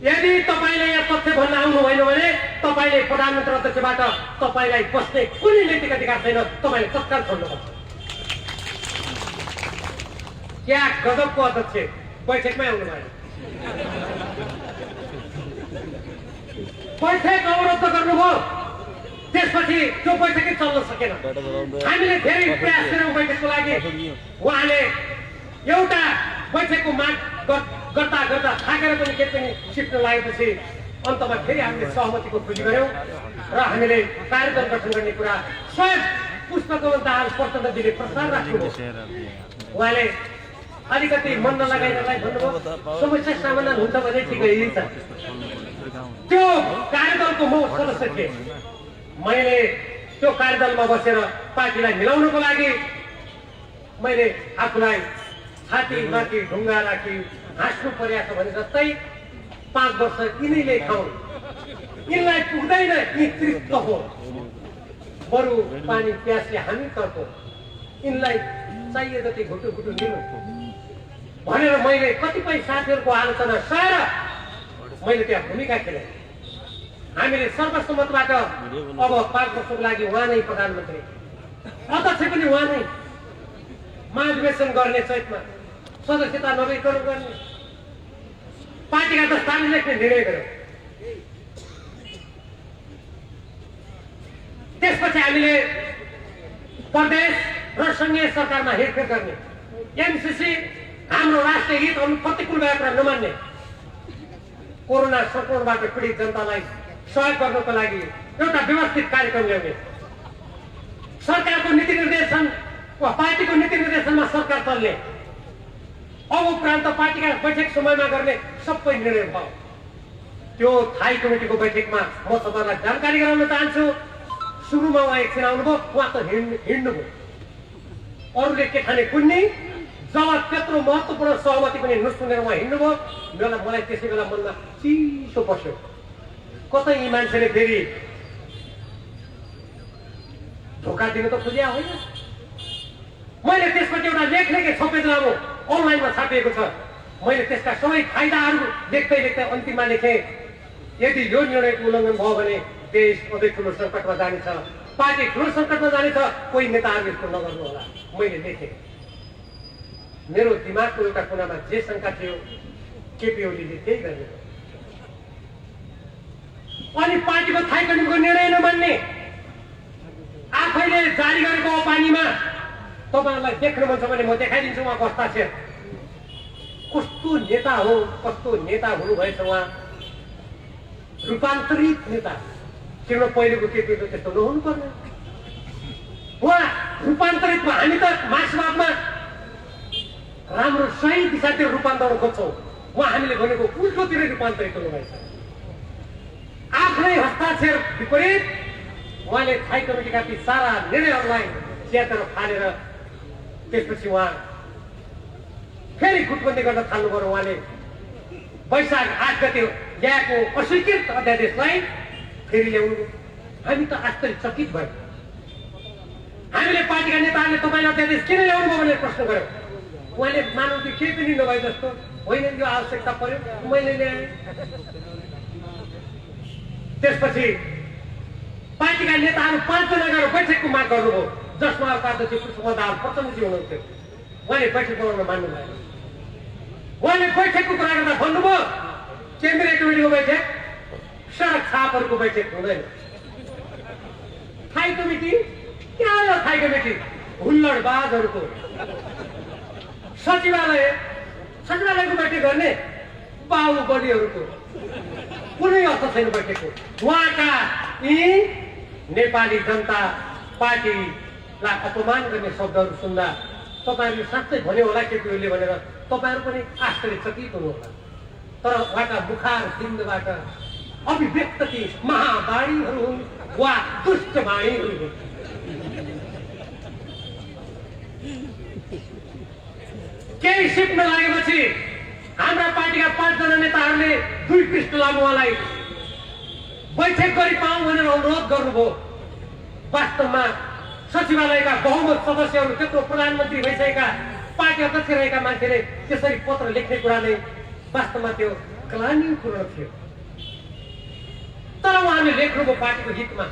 यदि तपाईँले यहाँ तथ्य भन्न आउनु भएन भने तपाईँले प्रधानमन्त्री अध्यक्षबाट तपाईँलाई बस्ने कुनै नैतिक अधिकार छैन, तपाईँले तत्काल छोड्नुपर्छ। क्या गजबको अध्यक्ष बैठकमै आउनु भएन, बैठक अवरुद्ध गर्नुभयो। त्यसपछि त्यो बैठकै चल्न सकेन। हामीले धेरै प्रयास गर्यौं बैठकको लागि। उहाँले एउटा बैठकको माग गर्दा गर्दा थाकेर पनि के पनि सिक्न लागेपछि अन्तमा फेरि हामीले सहमतिको खोजी गर्यौं र हामीले कार्यदल गठन गर्ने कुरा स्वयं पुष्पकमल दाहाल प्रचण्डजीले प्रस्ताव राख्नुभयो। उहाँले अलिकति मन नलगाइनलाई भन्नुभयो समस्या समाधान हुन्छ भने ठिकै छ। त्यो कार्यदलको म सदस्य थिएँ। मैले त्यो कार्यदलमा बसेर पार्टीलाई मिलाउनको लागि मैले आफूलाई छातीमाथि ढुङ्गा राखी हाँस्नु परेको छ भने जस्तै 5 वर्ष यिनीले खाउन्, यिनलाई पुग्दैन यी तृप्त हो, बरु पानी प्यासले हामी तर्को, यिनलाई चाहिए जति घुटु घुटु लिनु भनेर मैले कतिपय साथीहरूको आलोचना सहेर मैले त्यहाँ भूमिका खेलेँ। हामीले सर्वसम्मतबाट अब 5 वर्षको लागि उहाँ नै प्रधानमन्त्री, अध्यक्ष पनि उहाँ नै, महाधिवेशन गर्ने चैतमा सदस्यता नवीकरण गर्ने, पार्टीका दस्तावेज लेख्ने निर्णय गर्यौं। त्यसपछि हामीले प्रदेश र संघीय सरकारमा हेरफेर गर्ने, एमसीसी हाम्रो राष्ट्रिय हितहरू प्रतिकूल भएका नमान्ने, कोरोना संक्रमणबाट पीडित जनतालाई सहयोग गर्नको लागि एउटा व्यवस्थित कार्यक्रम ल्याउने, सरकारको नीति निर्देशन वा पार्टीको नीति निर्देशनमा सरकार चल्ने, अब उपरान्त पार्टीका बैठक समयमा गर्ने सबै निर्णय भयो। त्यो थाई कमिटीको बैठकमा म तपाईँलाई जानकारी गराउन चाहन्छु। सुरुमा उहाँ एकछिन आउनुभयो, उहाँ त हिँड्नुभयो, अरूले के ठाने कुन्नी, जब त्यत्रो महत्त्वपूर्ण सहमति पनि नसुनेर उहाँ हिँड्नुभयो। मलाई त्यसै बेला मनमा चिसो बस्यो, कतै यी मान्छेले फेरि धोका दिन त खोजिया होइन। मैले त्यसपछि एउटा लेख लेखेँ, सफेद लामो अनलाइनमा छापिएको छ। मैले त्यसका सबै फाइदाहरू लेख्दै लेख्दै अन्तिममा लेखेँ, यदि यो निर्णयको उल्लङ्घन भयो भने देश अझै ठुलो सङ्कटमा जानेछ, पार्टी ठुलो सङ्कटमा जानेछ, कोही नेताहरू यस्तो नगर्नु होला। मैले लेखेँ। मेरो दिमागको एउटा कुनामा जे शङ्का थियो केपी ओलीले त्यही गर्ने, अनि पार्टीको थाई कमिटीको निर्णय नमान्ने, आफैले जारी गरेको पानीमा तपाईहरुलाई देख्न मन छ भने म देखाइदिन्छु उहाँको हस्ताक्षर। कस्तो नेता हो, कस्तो नेता हुनुभएछ उहाँ, रूपान्तरित नेता। तिम्रो पहिलेको केपी त त्यस्तो नहुनु पर्ने, उहाँ रूपान्तरित भयो। हामी त मार्क्सवादमा राम्रो सही दिशातिर रूपान्तरण खोज्छौँ, उहाँ हामीले भनेको उल्टोतिर रूपान्तरित हुनुभएछ। आफ्नै हस्ताक्षर विपरीत उहाँले थाई कमिटीका ती सारा निर्णयहरूलाई च्यातेर फालेर त्यसपछि उहाँ फेरि गुटबन्दी गर्न थाल्नु पर्यो। उहाँले वैशाख 8 गते ल्याएको अस्वीकृत अध्यादेशलाई फेरि ल्याउनु। हामी त आश्चर्यचकित भयौँ। हामीले पार्टीका नेताहरूले तपाईँले अध्यादेश किन ल्याउनु भयो भनेर प्रश्न गर्यौँ। उहाँले मानव कि केही पनि नभए जस्तो, होइन यो आवश्यकता पर्यो मैले ल्याएँ। त्यसपछि पार्टीका नेताहरू 5 जना गएर बैठकको माग गर्नुभयो, जसमा उपाध्यक्ष पुष्पकमल दाहाल प्रचण्डजी हुनुहुन्थ्यो। उहाँले बैठक बनाउन मान्नु भएन। उहाँले बैठकको कुरा गर्दा भन्नुभयो केन्द्रीय कमिटीको बैठक सडक छापहरूको बैठक हुँदैन। थाई कमिटी के आयो? थाई कमिटी हुल्लडबाजहरूको सचिवालयको बैठक गर्ने बाहुबलीहरूको कुनै अर्थ छैन बैठकको। उहाँका यी नेपाली जनता पार्टीलाई अपमान गर्ने शब्दहरू सुन्दा तपाईँहरूले साँच्चै भन्यो होला केपी ओलीले भनेर तपाईँहरू पनि आश्चर्यचकित हुनु होला। तर उहाँका मुखार बिन्दबाट अभिव्यक्त ती महावाणीहरू हुन् वा दुष्ट वाणीहरू हुन्। केही सिक्न लागेपछि हाम्रा पार्टीका 5 जना नेताहरूले 2 पृष्ठ लामो उहाँलाई बैठक गरी पाऊँ भनेर अनुरोध गर्नुभयो। वास्तवमा सचिवालयका बहुमत सदस्यहरू, त्यत्रो प्रधानमन्त्री भइसकेका पार्टी अध्यक्ष रहेका मान्छेले त्यसरी पत्र लेख्ने कुरा नै वास्तवमा त्यो ग्लानिपूर्ण थियो। तर उहाँले लेख्नुभयो पार्टीको हितमा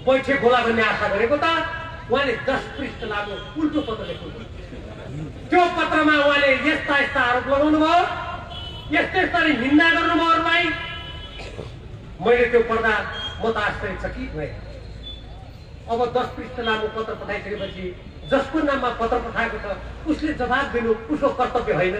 बैठक होला भन्ने आशा गरेको त उहाँले 10 पृष्ठ लामो उल्टो पत्र लेख्नुभयो। त्यो पत्रमा उहाँले यस्ता यस्ता आरोप लगाउनु भयो, यस्तै निन्दा गर्नुभयो अरूलाई। मैले त्यो पढ्दा म त आश्चर्यचकित भएँ। अब 10 पृष्ठ लामो पत्र पठाइसकेपछि जसको नाममा पत्र पठाएको छ उसले जवाब दिनु उसको कर्तव्य होइन र?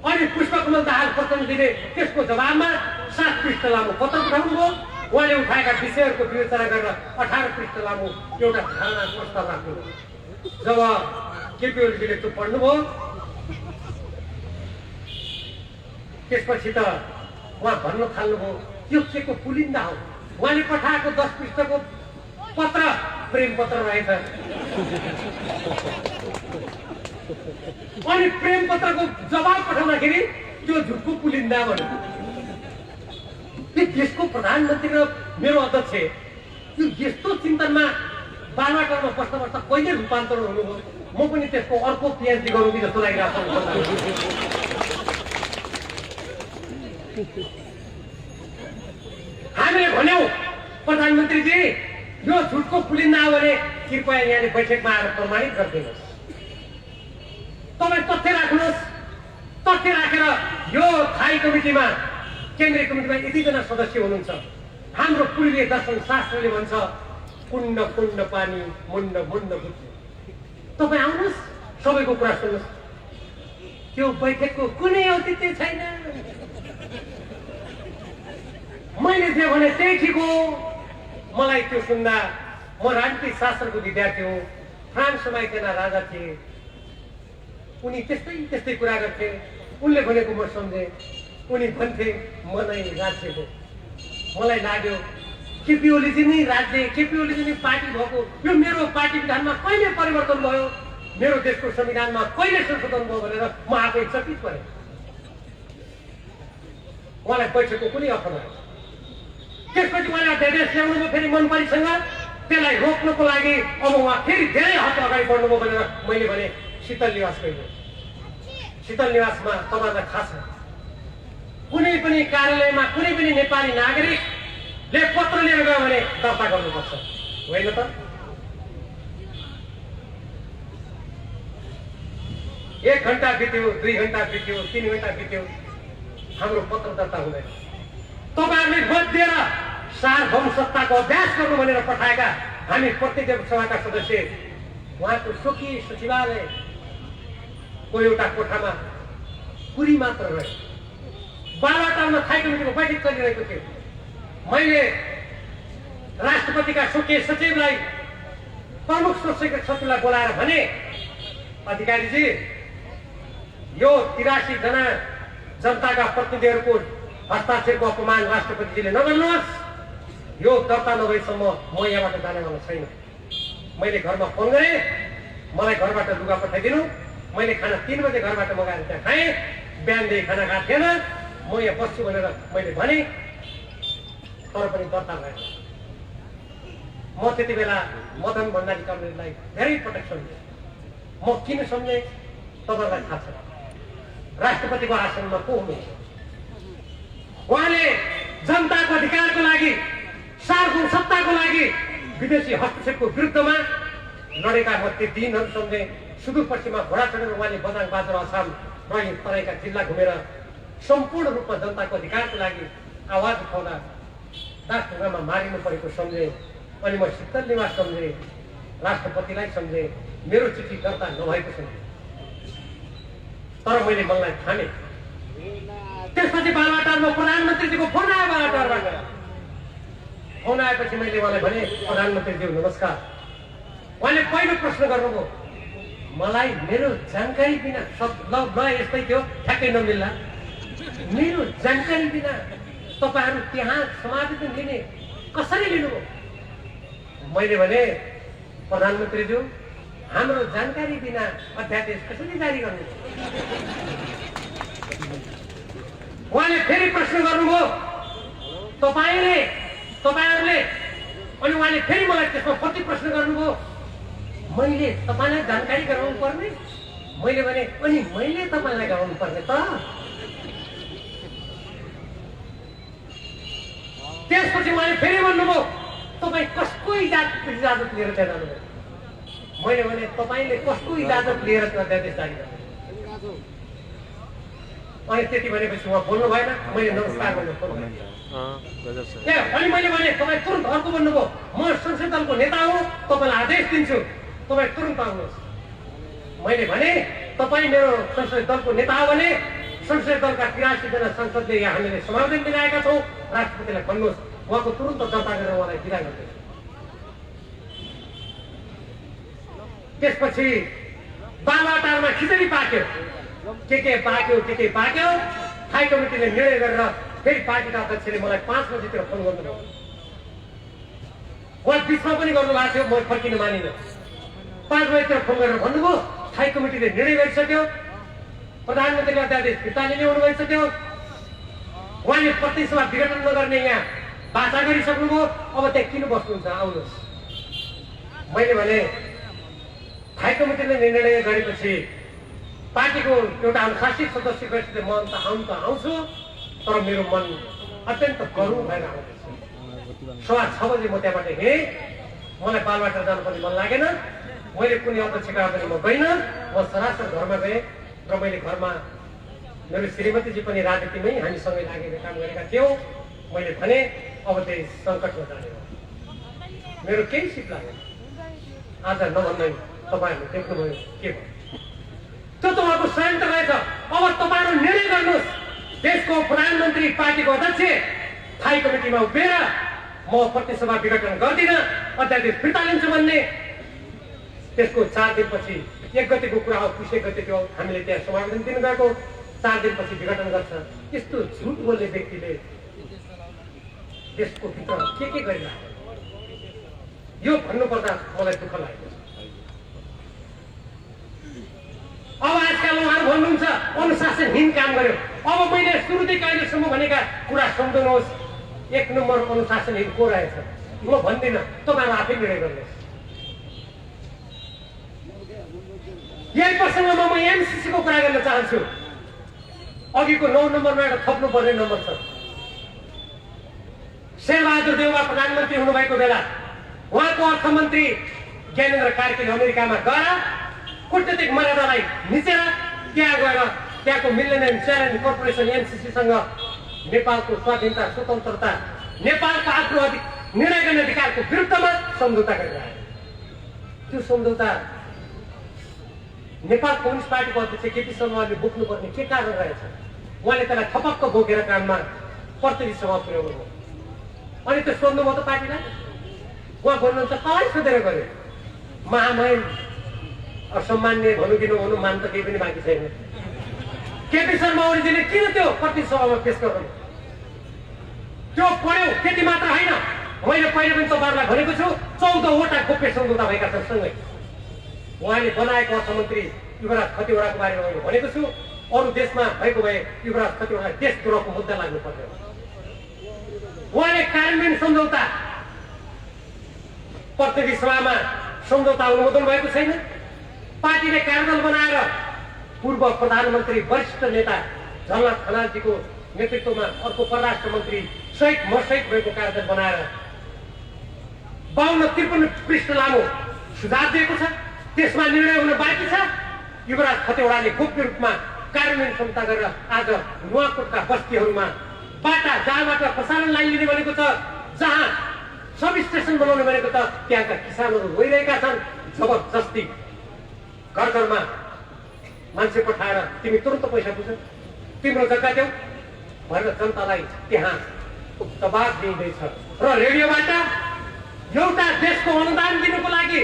अनि पुष्पकमल दाहाल प्रचण्डजीले त्यसको जवाबमा 7 पृष्ठ लामो पत्र पठाउनु भयो। उहाँले उठाएका विषयहरूको विवेचना गरेर 18 पृष्ठ लामो एउटा धारणा प्रस्ताव राख्नुभयो। जब केपी ओलीजीले त्यो पढ्नुभयो त्यसपछि त उहाँ भन्न थाल्नुभयो यो के को पुलिन्दा हो। उहाँले पठाएको 10 पृष्ठको पत्र प्रेम पत्र रहेछ। अनि प्रेम पत्रको जवाब पठाउँदाखेरि त्यो झुटको पुलिन्दा भन्यो। यो देशको प्रधानमन्त्री र मेरो अध्यक्ष यो यस्तो चिन्तनमा बालवाटारमा बस्दा बस्दा कहिले रूपान्तरण हुनुभयो। म पनि त्यसको अर्को पिएचडी गरौँ कि जस्तो लागिरहेको छ। हामीले भन्यौँ प्रधानमन्त्रीजी यो झुटको पुलिन्दा हो भने कृपया यहाँले बैठकमा आएर प्रमाणित गरिदिनुहोस्। तपाईँ तथ्य राख्नुहोस्। तथ्य राखेर यो स्थायी कमिटीमा केन्द्रीय कमिटीमा यतिजना सदस्य हुनुहुन्छ। हाम्रो पूर्वीय दर्शन शास्त्रले भन्छ कुण्ड कुण्ड पानी मुण्ड मुण्ड बुझ्नु। तपाईँ आउनुहोस् सबैको कुरा सुन्नुहोस्। त्यो बैठकको कुनै औचित्य छैन। मैले जे भने त्यही ठिक हो। मलाई त्यो सुन्दा म राजनीतिक शास्त्रको विद्यार्थी हुँ। फ्रान्समा एकजना राजा थिए। उनी त्यस्तै कुरा गर्थे। उनले भनेको म सम्झेँ। उनी भन्थे म नै राज्य हो। मलाई लाग्यो केपी ओलीजी नै राज्य, केपी ओलीजी नै पार्टी भएको। यो मेरो पार्टी विधानमा कहिले परिवर्तन भयो, मेरो देशको संविधानमा कहिले संशोधन भयो भनेर म आफै चकित परेँ। उहाँलाई बैठकको कुनै अर्थ भएन। त्यसपछि उहाँले अध्यादेश ल्याउनुभयो फेरि मनपरीसँग। त्यसलाई रोक्नको लागि अब उहाँ फेरि धेरै हद अगाडि बढ्नुभयो भनेर मैले भने शीतल निवास गइयो। शीतल निवासमा तपाईँलाई थाहा छ कुनै पनि कार्यालयमा कुनै पनि नेपाली नागरिकले पत्र लिएर गयो भने दर्ता गर्नुपर्छ होइन त? 1 घण्टा बित्यो, 2 घण्टा बित्यो, 3 घण्टा बित्यो, हाम्रो पत्र दर्ता हुँदैन। तपाईँहरूले मत दिएर सार्वभौम सत्ताको अभ्यास गर्नु भनेर पठाएका हामी प्रतिनिधि सभाका सदस्य उहाँको स्वकीय सचिवालयको एउटा कोठामा पुरी मात्र रहे। बालवाटारमा स्थायी कमिटीको बैठक चलिरहेको थियो। मैले राष्ट्रपतिका स्वकीय सचिवलाई प्रमुख सचिवलाई बोलाएर भने अधिकारीजी यो 83 जना जनताका प्रतिनिधिहरूको हस्ताक्षरको अपमान राष्ट्रपतिजीले नगर्नुहोस्। यो दर्ता नभएसम्म म यहाँबाट जानेवाला छैन। मैले घरमा फोन गरेँ, मलाई घरबाट लुगा पठाइदिनु। मैले खाना 3 बजे घरबाट मगाएर त्यहाँ खाएँ। बिहानदेखि खाना खाएको थिएन। म यहाँ बस्छु भनेर मैले भने तर पनि दर्ता भएन। म त्यति बेला मदन भण्डारी कमरेडलाई धेरै पटक सम्झेँ। म किन सम्झेँ तपाईँलाई थाहा छ। राष्ट्रपतिको आसनमा को हुनुहुन्छ? उहाँले जनताको अधिकारको लागि, सार्वभौम सत्ताको लागि विदेशी हस्तक्षेपको विरुद्धमा लडेका म ती दिनहरू सम्झेँ। सुदूरपश्चिममा घोडा चढेर उहाँले बदाङ बाजार अछाम र तराईका जिल्ला घुमेर सम्पूर्ण रूपमा जनताको अधिकारको लागि आवाज उठाउँदा दासढुङ्गामा मारिनु परेको सम्झेँ। अनि म शीतल निवास सम्झेँ, राष्ट्रपतिलाई सम्झेँ, मेरो चिठी दर्ता नभएको सम्झेँ। तर मैले मनलाई थामेँ। त्यसपछि बालवाटारमा प्रधानमन्त्रीजीको फोन आयो। बालवाटारबाट फोन आएपछि मैले उहाँलाई भने प्रधानमन्त्रीज्यू नमस्कार। उहाँले पहिलो प्रश्न गर्नुभयो मलाई मेरो जानकारी बिना ल यस्तै थियो ठ्याक्कै नमिल्ला। मेरो जानकारी बिना तपाईँहरू त्यहाँ समावेदन लिने कसरी लिनुभयो? मैले भने प्रधानमन्त्रीज्यू हाम्रो जानकारी बिना अध्यादेश कसरी जारी गर्नु? उहाँले फेरि प्रश्न गर्नुभयो तपाईँहरूले। अनि उहाँले फेरि मलाई त्यसमा प्रति प्रश्न गर्नुभयो मैले तपाईँलाई जानकारी गराउनु पर्ने? मैले भने अनि मैले तपाईँलाई गराउनु पर्ने त? त्यसपछि उहाँले फेरि भन्नुभयो तपाईँ कसको इजाजत लिएर त्यहाँ जानुभयो? मैले भने तपाईँले कसको इजाजत लिएर त्यो अध्यादेश जारी गर्नु? अनि त्यति भनेपछि उहाँ बोल्नु भएन, मैले नमस्कार भनेर फोन गरेँ। अनि मैले भने तपाईँ तुरन्त अर्को भन्नुभयो, म संसद दलको नेता हो, तपाईँलाई आदेश दिन्छु, तपाईँ तुरन्त आउनुहोस्। मैले भने तपाईँ मेरो संसदीय दलको नेता हो भने संसदीय दलका 83 जना सांसदले यहाँ हामीले समावेदन मिलाएका छौँ, राष्ट्रपतिलाई भन्नुहोस्। उहाँको तुरन्त दर्ता गरेर उहाँलाई विदा गर्दै। त्यसपछि बालुवाटारमा खिचडी पाक्यो, के पाक्यो। थाई कमिटीले निर्णय गरेर फेरि पार्टीका अध्यक्षले मलाई 5 बजीतिर फोन गर्नुभयो। उहाँ बिचमा पनि गर्नुभएको थियो, म फर्किन मानिनँ। 5 बजीतिर फोन गरेर भन्नुभयो थाई कमिटीले निर्णय गरिसक्यो, प्रधानमन्त्रीले अध्यादेश फिर्ता लिने हुनु भइसक्यो, उहाँले प्रतिसभा विघटन नगर्ने यहाँ बाचा गरिसक्नुभयो, अब त्यहाँ किन बस्नुहुन्छ, आउनुहोस्। मैले भने थाई कमिटीले निर्णय गरेपछि पार्टीको एउटा अनुशासित सदस्य गएपछि म त आउँछु, तर मेरो मन अत्यन्त गरुङ भएर आउँदैछ। 6:15 बजे म त्यहाँबाट हिँडेँ। मलाई बालुवाटार जानुपर्ने मन लागेन। मैले कुनै अध्यक्षका पनि म गइनँ, म सरासर घरमा गएँ र मैले घरमा मेरो श्रीमतीजी पनि राजनीतिमै हामीसँगै लागेर काम गरेका थियौँ। मैले भने अब चाहिँ सङ्कटमा जाने हो, मेरो केही सिट लाग्यो। आज नभन्दै तपाईँहरूले देख्नुभयो के भयो, त्यो त उहाँको षड्यन्त्र रहेछ। अब तपाईँहरू निर्णय गर्नुहोस्। देशको प्रधानमन्त्री पार्टीको अध्यक्ष थाई कमिटीमा उभिएर म प्रतिसभा विघटन गर्दिनँ, अध्यादेश फिर्ता लिन्छु भन्ने। त्यसको 4 दिनपछि 1 गतेको कुरा हो, पुस 1 गते त्यो हामीले त्यहाँ समावेदन दिनु गएको। 4 दिनपछि विघटन गर्छ। यस्तो झुट बोल्ने व्यक्तिले देशको भित्र के गरिरहेको यो भन्नुपर्दा मलाई दुःख लागेको छ। अब आजकल उहाँहरू भन्नुहुन्छ अनुशासनहीन काम गर्यो। अब मैले सुरुदेखि अहिलेसम्म भनेका कुरा सम्झाउनुहोस्। 1 नम्बर अनुशासनहीन को रहेछ म भन्दिनँ, तपाईँहरू आफै निर्णय गर्नुहोस्। यही प्रसङ्गमा म एमसीसीको कुरा गर्न चाहन्छु। अघिको 9 नम्बरमा एउटा थप्नुपर्ने नम्बर छ। शेरबहादुर देउवा प्रधानमन्त्री हुनुभएको बेला उहाँको अर्थमन्त्री ज्ञानेन्द्र कार्कीले अमेरिकामा गएर कूटनीतिक मर्यादालाई निचेर त्यहाँ गएर त्यहाँको मिलेनियम च्यालेन्ज कर्पोरेसन एमसीसीसँग नेपालको स्वाधीनता स्वतन्त्रता नेपालको आफ्नो निर्णय गर्ने अधिकारको विरुद्धमा सम्झौता गरेर आयो। त्यो सम्झौता नेपाल कम्युनिस्ट पार्टीको अध्यक्ष केपी शर्माले बोक्नुपर्ने के कारण रहेछ, उहाँले त्यसलाई थपक्क बोकेर काममा प्रतिनिधि सभा पुर्याउनु भयो। अनि त्यो सोध्नुभयो त पार्टीलाई, उहाँ भन्नुहुन्छ तलै सोधेर गरे। महामहिम असम्मान्य भनौँ कि नभनौँ मान त केही पनि बाँकी छैन। केपी शर्मा ओलीजीले किन त्यो प्रतिनिधि सभामा पेश गर्नु, त्यो पढ्यो त्यति मात्र होइन। मैले पहिले पनि तपाईँहरूलाई भनेको छु 14वटा गोप्य सम्झौता भएका छन् सँगै। उहाँले बनाएको अर्थमन्त्री युवराज खतिवडाको बारेमा मैले भनेको छु, अरू देशमा भएको भए युवराज खतिवडा देशद्रोहको मुद्दा लाग्नु पर्दैन। उहाँले कार्यान्वयन सम्झौता प्रतिनिधि सभामा सम्झौता अनुमोदन भएको छैन। पार्टीले कार्यदल बनाएर पूर्व प्रधानमन्त्री वरिष्ठ नेता झलनाथ खनालजीको नेतृत्वमा अर्को परराष्ट्र मन्त्री सहित म सहित भएको कार्यदल बनाएर 52-53 पृष्ठ लामो सुझाव दिएको छ। त्यसमा निर्णय हुन बाँकी छ। युवराज खतिवडाले गोप्य रूपमा कार्यान्वयन क्षमता गरेर आज नुवाकोटका बस्तीहरूमा बाटा जहाँबाट प्रसारण लाइन लिने भनेको छ, जहाँ सब स्टेसन बनाउने भनेको त त्यहाँका किसानहरू रोइरहेका छन्। जबरजस्ती घर घरमा मान्छे पठाएर तिमी तुरन्त पैसा बुझ, तिम्रो जग्गा देऊ भनेर जनतालाई त्यहाँ दबाब दिइँदैछ। र रेडियोबाट एउटा देशको अनुदान दिनुको लागि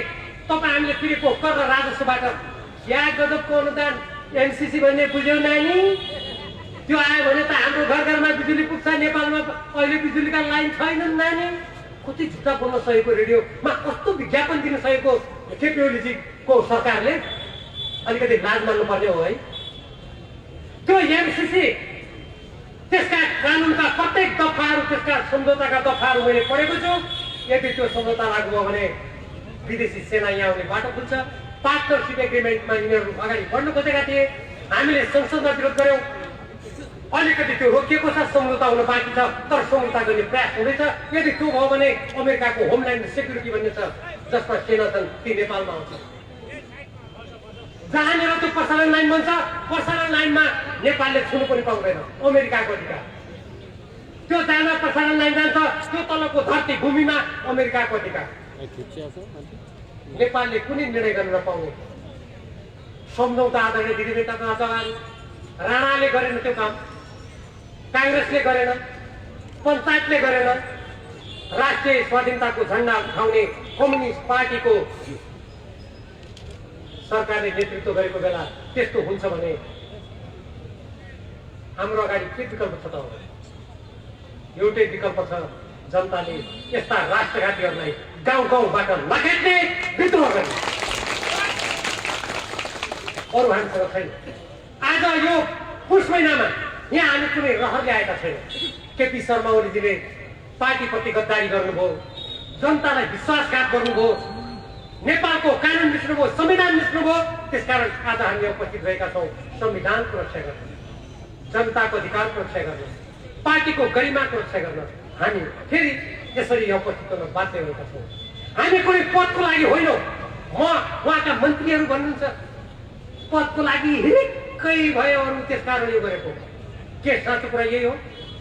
तपाईँ हामीले तिरेको कर र राजस्वबाट या गजबको अनुदान एमसीसी भन्ने बुझ्यौ नानी। त्यो आयो भने त हाम्रो घर घरमा बिजुली पुग्छ। नेपालमा अहिले बिजुलीका लाइन छैनन् नानी। कति झुटा बोल्न सकेको रेडियोमा, कस्तो विज्ञापन दिन सकेको केपी ओलीजीको सरकारले। अलिकति लाज मान्नुपर्ने हो है। त्यो एमसीसी त्यसका कानुनका प्रत्येक दफाहरू, त्यसका सम्झौताका दफाहरू मैले पढेको छु। यदि त्यो सम्झौता लागू भयो भने विदेशी सेना यहाँ आउने बाटो खुल्छ। पार्टनरसिप एग्रिमेन्टमा यिनीहरू अगाडि बढ्नु खोजेका थिए, हामीले संसदमा विरोध गर्यौँ। अलिकति त्यो रोकिएको छ, सम्झौता हुन बाँकी छ, तर सम्झौता गर्ने प्रयास हुँदैछ। यदि त्यो भयो भने अमेरिकाको होमल्यान्ड सेक्युरिटी भन्ने छ, जसमा सेना छन् ती नेपालमा आउँछ। जहाँनिर त्यो प्रसारण प्रसारण लाइन बन्छ, प्रसारण लाइनमा नेपालले छुनु पनि पाउँदैन अमेरिकाको अधिकार। त्यो जहाँ प्रसारण लाइन जान्छ त्यो तलको धरती भूमिमा अमेरिकाको अधिकार। नेपालले कुनै निर्णय गर्न नपाउने सम्झौता आधारले दिदीबेटाको अगाडि राणाले गरेन त्यो काम, कांग्रेसले गरेन, पञ्चायतले गरेन, राष्ट्रिय स्वाधीनताको झण्डा उठाउने कम्युनिस्ट पार्टीको सरकारले नेतृत्व गरेको बेला त्यस्तो हुन्छ भने हाम्रो अगाडि के विकल्प छ त? एउटै विकल्प छ, जनताले यस्ता राष्ट्रघातीहरूलाई गाउँ गाउँबाट लखेट्ने, विद्रोह गर्ने। अरू हामीसँग छैन। आज यो पुष महिनामा यहाँ हामी कुनै रहर ल्याएका छैन। केपी शर्मा ओलीजीले पार्टीप्रति गद्दारी गर्नुभयो, जनतालाई विश्वासघात गर्नुभयो, नेपालको कानुन मिच्नुभयो, संविधान मिच्नुभयो। त्यसकारण आज हामी उपस्थित भएका छौँ संविधानको रक्षा गर्न, जनताको अधिकारको रक्षा गर्न, पार्टीको गरिमाको रक्षा गर्न। हामी फेरि यसरी उपस्थित हुन बाध्य भएका छौँ। हामी कुनै पदको लागि होइन। उहाँका मन्त्रीहरू भन्नुहुन्छ पदको लागि हिरिक्कै भयो अरू, त्यसकारण यो गरेको के? साँचो कुरा यही हो।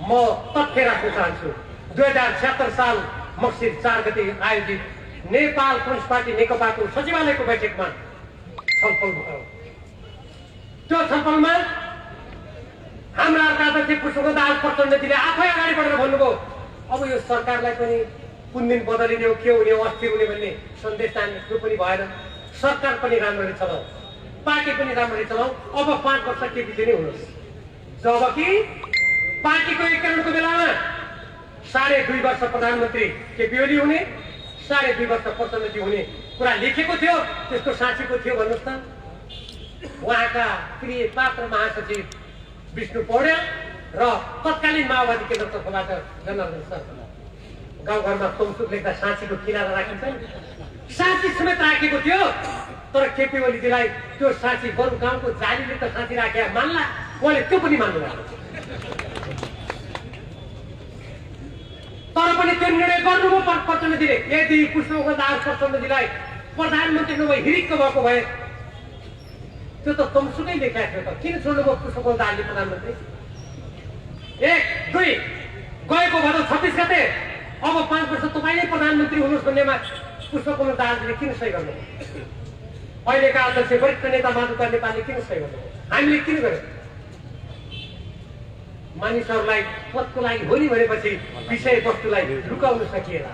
म तथ्य राख्न चाहन्छु। 2076 साल मक्सिर 4 गते आयोजित नेपाल कम्युनिस्ट पार्टी नेकपाको सचिवालयको बैठकमा छलफल भयो। त्यो छलफलमा हाम्रा अध्यक्ष पुष्पकमल प्रचण्डजीले आफै अगाडि बढेर भन्नुभयो अब यो सरकारलाई पनि कुन दिन बदलिने हो, के हुने हो, अस्थिर हुने भन्ने सन्देश जाने त्यो पनि भएन। सरकार पनि राम्ररी चलाऊ, पार्टी पनि राम्ररी चलाऊ। अब 5 वर्ष केपीजी नै हुनुहोस्। जबकि पार्टीको एकीकरणको बेलामा 2.5 वर्ष प्रधानमन्त्री केपी ओली हुने, 2.5 वर्ष प्रचण्डजी हुने कुरा लेखेको थियो। त्यस्तो साँचीको थियो भन्नुहोस् त? उहाँका प्रिय पात्र महासचिव विष्णु पौड्याल र तत्कालीन माओवादी केन्द्र तर्फबाट जनार्दन सर गाउँघरमा तमसुक लेख्दा साँचीको किनारा राखिन्छ नि, साँची समेत राखेको थियो। तर केपी ओलीजीलाई त्यो साँची बरु गाउँको जालीले त साँची राखे मान्ला, उहाँले त्यो पनि मान्नु भएको। तर पनि त्यो निर्णय गर्नुभयो प्रचण्डजीले। यदि पुष्पकमल दाहाल प्रचण्डजीलाई प्रधानमन्त्री नभए हिरिक्क भएको भए त्यो त तमसुकै लेखाएको थियो त, किन छोड्नुभयो पुष्पकमल दाहालले प्रधानमन्त्री? 1, 2 गएको भदौ 26 गते अब 5 वर्ष तपाईँ नै प्रधानमन्त्री हुनुहोस् भन्नेमा पुष्पकमल दाहालजीले किन सही गर्नुभयो? अहिलेका अध्यक्ष वरिष्ठ नेता माधुका नेपालले किन सही गर्नुभयो? हामीले किन गर्यो? मानिसहरूलाई पदको लागि हो नि भनेपछि विषयवस्तुलाई लुकाउन सकिएला,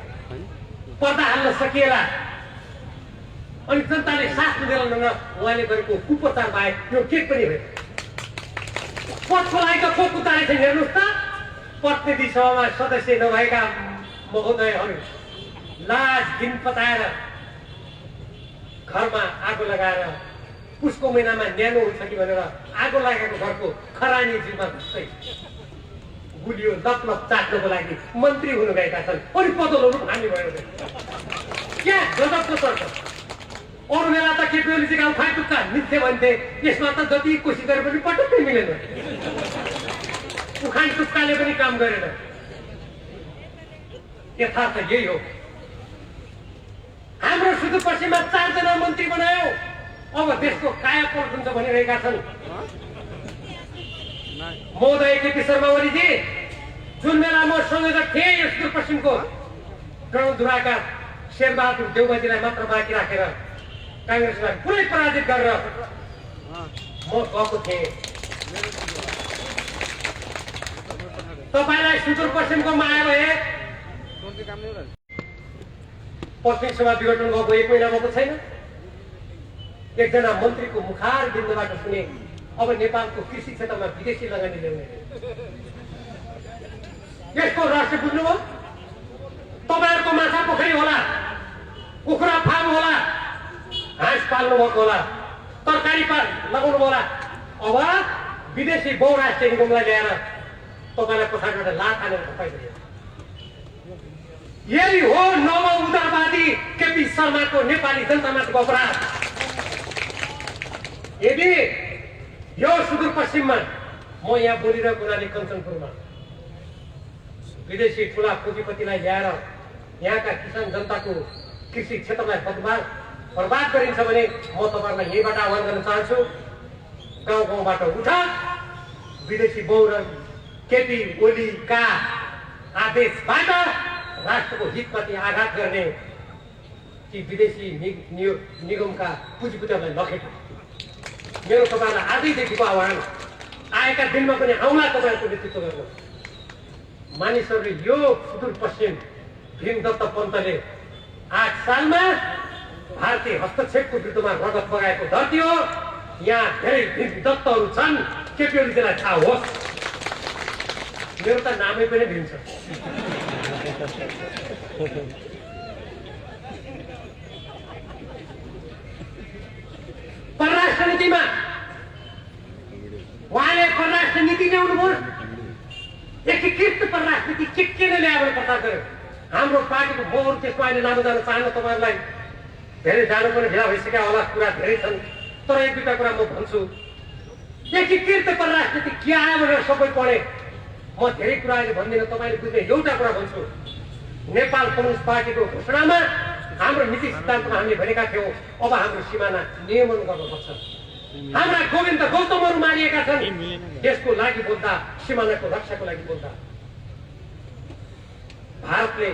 पर्दा हाल्न सकिएला, अनि जनताले साथ दिँदैन। उहाँले गरेको कुप्रचार बाहेक यो के पनि होइन। पदको लागि त को उतारे छैन हेर्नुहोस् त। प्रतिनिधि सभामा सदस्य नभएका महोदयहरू लाज घिन पताएर घरमा आगो लगाएर पुसको महिनामा न्यानो हुन्छ कि भनेर आगो लागेको घरको खरानी जिम्मा जस्तै गुलियो लप चाट्नको लागि मन्त्री हुनु गएका छन्। अनि पदलहरू खाने भयो क्या गजबको तर्क। अरू बेला त केपी ओलीजीका उखाइ टुक्का मिल्थे भन्थे, यसमा त जति कोसिस गरे पनि पटक्कै मिलेन। उखान टुक्काले पनि काम गरेन। यथार्थ यही हो। हाम्रो सुदूरपश्चिममा 4 जना मन्त्री बनायो, अब देशको कायापलट हुन्छ भनिरहेका छन्। महोदय केपी शर्मा ओलीजी जुन बेला म संयोजक थिएँ यो सुदूरपश्चिमको, गणधुराका शेरबहादुर देउबाजीलाई मात्र बाँकी राखेर कांग्रेसलाई पुरै पराजित गरेर म गएको थिएँ। तपाईलाई सुदूरपश्चिमको माया भए पश्चिम सभा विघटन भएको 1 महिना भएको छैन। एकजना मन्त्रीको मुखार बिन्दुबाट सुने अब नेपालको कृषि क्षेत्रमा विदेशी लगानी ल्याउने। यसको रहस्य बुझ्नुभयो? तपाईँहरूको माछा पोखरी होला, कुखुरा फार्म होला, हाँस पाल्नु भएको होला, तरकारी लगाउनु होला। अब विदेशी बहुराष्ट्रिय निगमलाई ल्याएर तपाईँलाई पछाडिबाट लात हालेर तपाईँ यही हो नव उदारवादी केपी शर्माको नेपाली जनतामाथिको अपराध। यदि यो सुदूरपश्चिममा म यहाँ बोलिरहेको हुनाले कञ्चनपुरमा विदेशी ठुला पुँजीपतिलाई ल्याएर यहाँका किसान जनताको कृषि क्षेत्रलाई बर्बाद गरिन्छ भने म तपाईँहरूलाई यहीबाट आह्वान गर्न चाहन्छु। गाउँ गाउँबाट उठ, विदेशी बहुरण केपी ओलीका आदेशबाट राष्ट्रको हितमाथि आघात गर्ने ती विदेशी निगमका पुँजीपतिहरूलाई लखेट। मेरो तपाईँलाई आजैदेखिको आह्वान, आएका दिनमा पनि आउला तपाईँहरूको नेतृत्व गर्नु। मानिसहरूले यो सुदूरपश्चिम भीमदत्त पन्तले 8 सालमा भारतीय हस्तक्षेपको विरुद्धमा रगत बगाएको धरती हो। यहाँ धेरै भीमदत्तहरू छन्, केपी ओलीलाई थाहा होस्। मेरो त नामै पनि भीम छ। परराष्ट्र नीतिमा उहाँले परराष्ट्र नीति ल्याउनुभयो, एकीकृत परराष्ट्र नीति के ल्याएर प्रचार गर्यो। हाम्रो पार्टीको मोहर त्यसमा अहिले नाम जान चाहन्न, तपाईँहरूलाई धेरै जानु पनि ढिला भइसक्यो होला, कुरा धेरै छन्। तर एक दुईवटा कुरा म भन्छु। एकीकृत परराष्ट्र नीति के आयो भनेर सबै पढे, म धेरै कुरा अहिले भन्दिनँ, तपाईँले बुझ्ने एउटा कुरा भन्छु। नेपाल कम्युनिस्ट पार्टीको घोषणामा हाम्रो नीति सिद्धान्तमा हामीले भनेका थियौँ अब हाम्रो सिमाना नियमन गर्नुपर्छ। हाम्रा गोविन्द गौतमहरू मारिएका छन्, यसको लागि बोल्दा, सिमानाको रक्षाको लागि बोल्दा। भारतले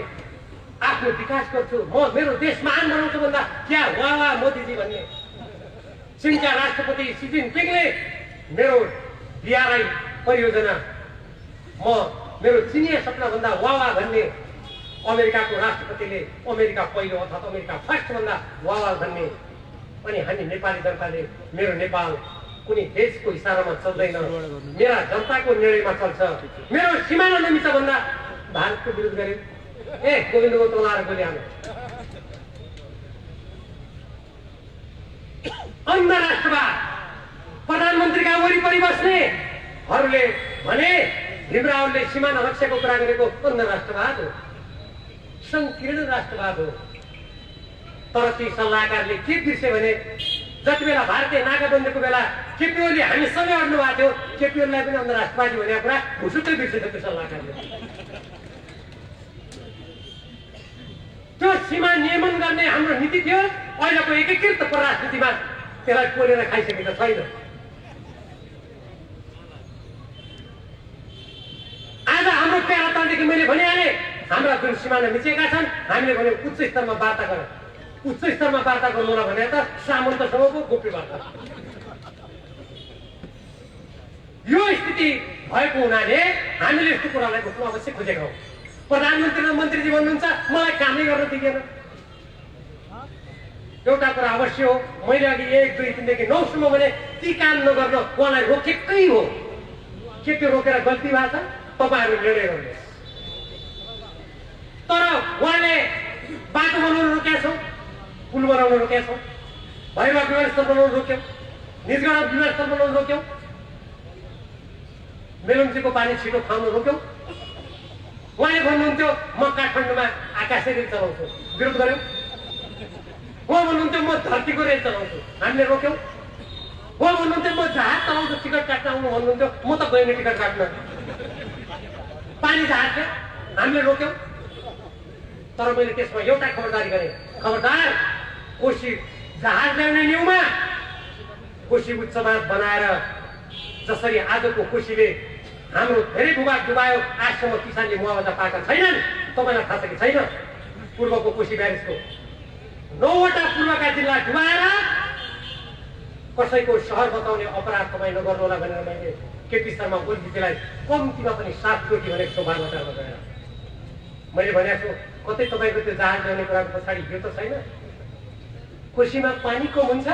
आफ्नो विकास गर्छु, म मेरो देश महान बनाउँछु भन्दा क्या वाह मोदीजी भन्ने। चीनका राष्ट्रपति सी जिनपिङले मेरो BRI परियोजना म मेरो चिनिया सपना भन्दा वाह भन्ने, अमेरिकाको राष्ट्रपतिले अमेरिका पहिलो अर्थात् अमेरिका फर्स्ट भन्दा वाह भन्ने। अनि हामी नेपाली जनताले मेरो नेपाल कुनै देशको इसारामा चल्दैन, मेरा जनताको निर्णयमा चल्छ, मेरो सिमाना नमिच्छ भन्दा भारतको विरोध गर्यो। गोविन्द गौतम लाएर गोली हाल्यो। अन्य राष्ट्रवाद प्रधानमन्त्रीका वरिपरि बस्नेहरूले भने भीमरावले सिमाना रक्षाको कुरा गरेको अन्य राष्ट्रवाद हो, संकीर्ण राष्ट्रवाद हो। तर ती सल्लाहकारले के बिर्से भने जति बेला भारतीय नाकाबन्दीको बेला केपी ओली हामीसँगै अड्नु भएको थियो, केपी ओलीलाई पनि अन्य राष्ट्रवादी भनेको कुरा भुसुक्कै बिर्सेछ त्यो सल्लाहकारले। त्यो सीमा नियमन गर्ने हाम्रो नीति थियो, अहिलेको एकीकृत परराष्ट्र नीतिमा त्यसलाई कोरेर खाइसकेको छैन। आज हाम्रो प्यारातलदेखि मैले भनिहालेँ, हाम्रा जुन सिमाना मिचेका छन्, हामीले भने उच्च स्तरमा वार्ता गर। उच्च स्तरमा वार्ता गर्नु होला भने त सामन्तसँगको गोप्य वार्ता। यो स्थिति भएको हुनाले हामीले यस्तो कुरालाई घोक्नु अवश्य खोजेका हौँ। प्रधानमन्त्री र मन्त्रीजी भन्नुहुन्छ मलाई कामै गर्न दिएन। एउटा कुरा अवश्य हो, मैले अघि 1, 2, 3 देखि 9 सम्म भने ती काम नगर्न उहाँलाई रोकेकै हो। के त्यो रोकेर गल्ती भएको छ? तपाईँहरू निर्णय गर्नुहोस्। तर उहाँले बाटो बनाउन रोकेका छौँ, पुल बनाउन रोकेका छौँ, भैरवा विमानस्थल बनाउन रोक्यौँ, निजगढ विमानस्थल बनाउन रोक्यौँ, मेलुम्चीको पानी छिटो खाउन रोक्यौँ। उहाँले भन्नुहुन्थ्यो म काठमाडौँमा आकाशे रेल चलाउँछु, विरोध गर्यौँ। उहाँ भन्नुहुन्थ्यो म धरतीको रेल चलाउँछु, हामीले रोक्यौँ। उहाँ भन्नुहुन्थ्यो म जहाज चलाउँछु, टिकट काट्न आउनु भन्नुहुन्थ्यो, म त गएन टिकट काट्न। पानी जहाज हामीले रोक्यौँ। तर मैले त्यसमा एउटा खबरदारी गरेँ, खबरदार कोशी जहाज ल्याउने न्युमा कोशी उच्चमाथ बनाएर जसरी आजको कोशीले हाम्रो धेरै भूभाग डुबायो, आजसम्म किसानले मुआवजा पाएका छैनन्। तपाईँलाई थाहा छ कि छैन? पूर्वको कोशी ब्यारेजको 9वटा पूर्वका जिल्ला डुबाएर कसैको सहर बताउने अपराध तपाईँ नगर्नु होला भनेर मैले केपी शर्मा ओलीजीलाई कम्तीमा पनि 7 चोटि भनेको छु बालबच्चामा गएर। मैले भनेको छु कतै तपाईँको त्यो जहाज ल्याउने कुराको पछाडि यो त छैन। कोशीमा पानी कम हुन्छ,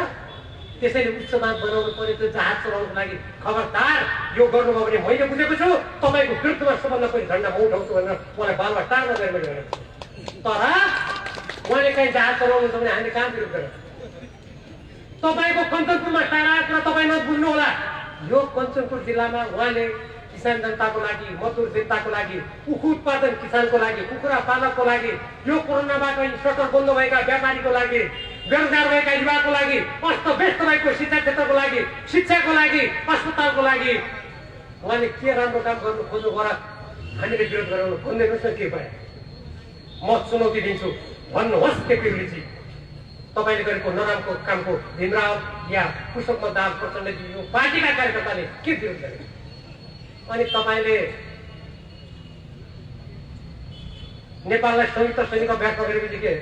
त्यसैले उच्चमाथ बनाउनु पर्यो त्यो जहाज चलाउनुको लागि। खबरदार यो गर्नुभयो भने मैले बुझेको छु तपाईँको विरुद्धमा सबभन्दा पहिलो झन्डा म उठाउँछु भनेर मलाई बालमा टाढ्न गएर मैले भनेको छु। तर उहाँले कहीँ जहाज चलाउनुहुन्छ भने हामीले कहाँ विरोध गरेर? तपाईँको कञ्चनपुरमा टाढा कुरा तपाईँ नबुझ्नु होला। यो कञ्चनपुर जिल्लामा उहाँले किसान जनताको लागि, मजदुर जनताको लागि, उखु उत्पादन किसानको लागि, कुखुरा पालकको लागि, यो कोरोनाबाट सटर बन्द भएका व्यापारीको लागि, बेरोजगार भएका युवाको लागि, अस्त व्यस्त भएको शिक्षा क्षेत्रको लागि, शिक्षाको लागि, अस्पतालको लागि उहाँले के राम्रो काम गर्नु खोज्नु गर हामीले विरोध गराउनु भनिदिनुहोस् न के भयो। म चुनौती दिन्छु, भन्नुहोस् केपी ओलीजी तपाईँले गरेको नराम्रो कामको भीमराव या पुष्पकमल दाहाल प्रचण्डजी यो पार्टीका कार्यकर्ताले के विरोध गरे? अनि तपाईँले नेपाललाई संयुक्त सैनिक अभ्यास गरेपछि के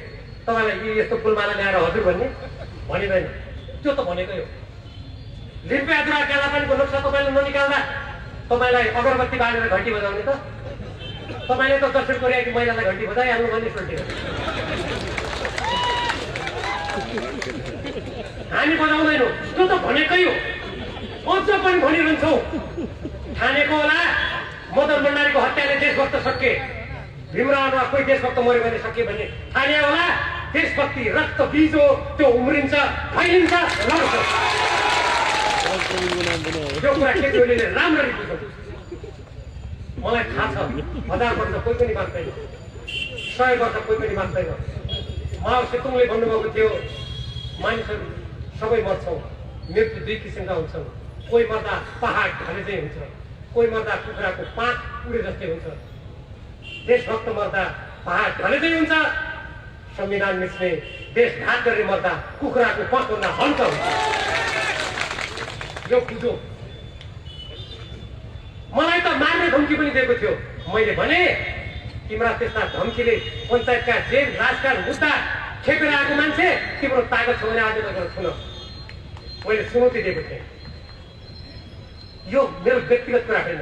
तपाईँलाई यस्तो फुलमाला ल्याएर हजुर भन्ने भनिँदैन। त्यो त भनेकै हो। लिम्पियाद्रा कालापानीको नक्सा तपाईँले ननिकाल्दा तपाईँलाई अगरबत्ती बालेर घन्टी बजाउने त? तपाईँले त दक्षिण कोरियाकी महिलालाई घन्टी बजाइहाल्नु भन्ने सोल्टी हामी बजाउँदैनौँ। त्यो त भनेकै हो। अझ पनि भनिरहन्छौँ। ठानेको होला मदन भण्डारीको हत्याले देशभक्त सके, भीमरावमा कोही देशभक्त मऱ्यो भने सके भन्ने ठाने होला। देशभक्ति रक्त बीज हो, त्यो उम्रिन्छ, फैलिन्छ, लड्छ। त्यो कुरा केटी ओलीले राम्ररी बुझ्छ। मलाई थाहा छ 1000 वर्ष कोही पनि बाँच्दैन, 100 वर्ष कोही पनि बाँच्दैन। माओ सेतुङले भन्नुभएको थियो मानिसहरू सबै मर्छौँ, मृत्यु दुई किसिमका हुन्छन्। कोही मर्दा पहाड ढले चाहिँ हुन्छ, कोही मर्दा कुखुराको पाँच उडे जस्तै हुन्छ। देशभक्त मर्दा पहाड ढले चाहिँ हुन्छ, संविधान मिच्ने देशघात गरेर मर्दा कुखुराको पाँचभन्दा हल्का हुन्छ। यो बुझो। मलाई त मार्ने धम्की पनि दिएको थियो। मैले भने तिम्रा त्यस्ता धम्कीले पञ्चायतका जेल राजका मुद्दा खेपेर आएको मान्छे तिम्रो तागत छ भने आज लगेर सुन। मैले चुनौती दिएको थिएँ। यो मेरो व्यक्तिगत कुरा होइन।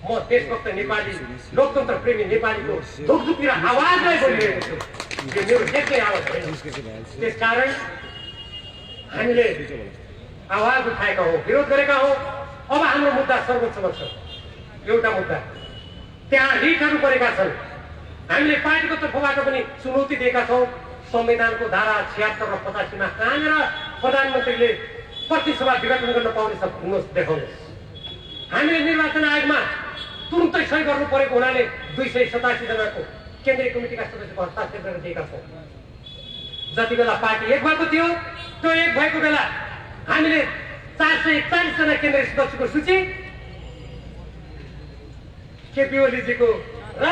म देशभक्त नेपाली, लोकतन्त्र प्रेमी नेपालीको ढुकढुकी र आवाजलाई बोलिरहेको छु। यो मेरो एक्लै आवाज होइन। त्यसकारण हामीले आवाज उठाएका हौँ, विरोध गरेका हौँ। अब हाम्रो मुद्दा सर्वोच्चमा छ। एउटा मुद्दा त्यहाँ रिटहरू परेका छन्। हामीले पार्टीको तर्फबाट पनि चुनौती दिएका छौँ। संविधानको धारा 76 र 85 मा कहाँनिर प्रधानमन्त्रीले प्रतिसभा विघटन गर्न पाउने छ भन्नुहोस्, देखाउनुहोस्। हामीले निर्वाचन आयोगमा तुरुन्तै सही गर्नु परेको हुनाले 287 जनाको केन्द्रीय कमिटीका सदस्यको हस्ताक्षर गरेर दिएका छौँ। जति बेला पार्टी एक भएको थियो, त्यो एक भएको बेला हामीले 441 जना केन्द्रीय सदस्यको सूची केपी ओलीजीको र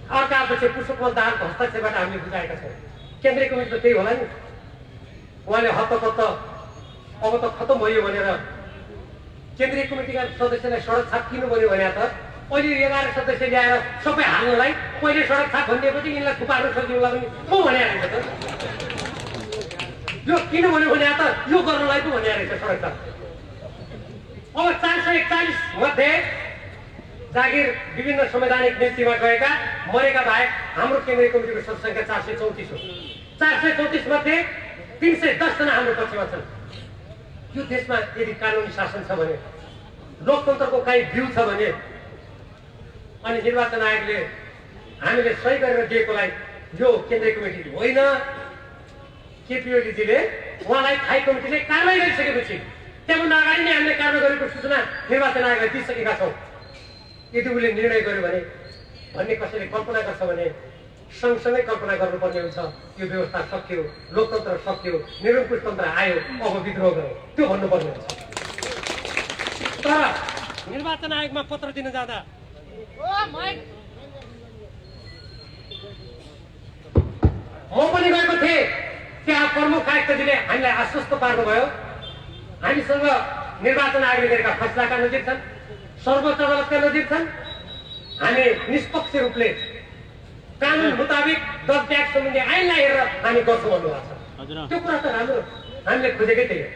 अर्कापछि पुष्पकमल दाहालको हस्ताक्षरबाट हामीले बुझाएका छौँ। केन्द्रीय कमिटी त त्यही होला नि। उहाँले हत्तपत्त अब त खतम भयो भनेर केन्द्रीय कमिटीका सदस्यलाई सडक छाप किन भन्यो भने त अहिले 11 सदस्य ल्याएर सबै हाल्नलाई पहिले सडक छाप भनिदिएपछि यिनलाई थुपार्नु सकिनुलाई पनि पो भने रहेछ त। यो किन भन्यो भने त यो गर्नलाई पो भने रहेछ सडक छाप। अब 441 मध्ये जागिर विभिन्न संवैधानिक नीतिमा गएका मरेका बाहेक हाम्रो केन्द्रीय कमिटीको सदस्यसङ्ख्या 434 हो। 434 मध्ये 310 जना हाम्रो पक्षमा छन्। यो देशमा यदि कानुनी शासन छ भने, लोकतन्त्रको काहीँ भ्यू छ भने, अनि निर्वाचन आयोगले हामीले सही गरेर दिएकोलाई यो केन्द्रीय कमिटी होइन, केपी ओलीजीले उहाँलाई थाई कमिटीले कारवाही गरिसकेपछि त्यहाँभन्दा अगाडि नै हामीले कारवाही गरेको सूचना निर्वाचन आयोगलाई दिइसकेका छौँ। यदि उसले निर्णय गर्यो भने भन्ने कसैले कल्पना गर्छ भने सँगसँगै कल्पना गर्नुपर्ने हुन्छ। यो व्यवस्था सकियो, लोकतन्त्र सकियो, निरङ्कुश तन्त्र आयो, अब विद्रोह गरौँ, त्यो भन्नुपर्ने हुन्छ। तर निर्वाचन आयोगमा पत्र दिन जाँदा म पनि गएको थिएँ। त्यहाँ प्रमुख आयुक्तजीले हामीलाई आश्वस्त पार्नुभयो, हामीसँग निर्वाचन आयोगले गरेका फैसलाका नजिक छन्, सर्वोच्च अदालतका नजिक छन्। हामी निष्पक्ष रूपले कानुन मुताबिक ड्रग ट्याक्स सम्बन्धी ऐनलाई हेरेर हामी गर्छौँ भन्नुभएको छ। त्यो कुरा त राम्रो, हामीले खोजेकै त्यही हो।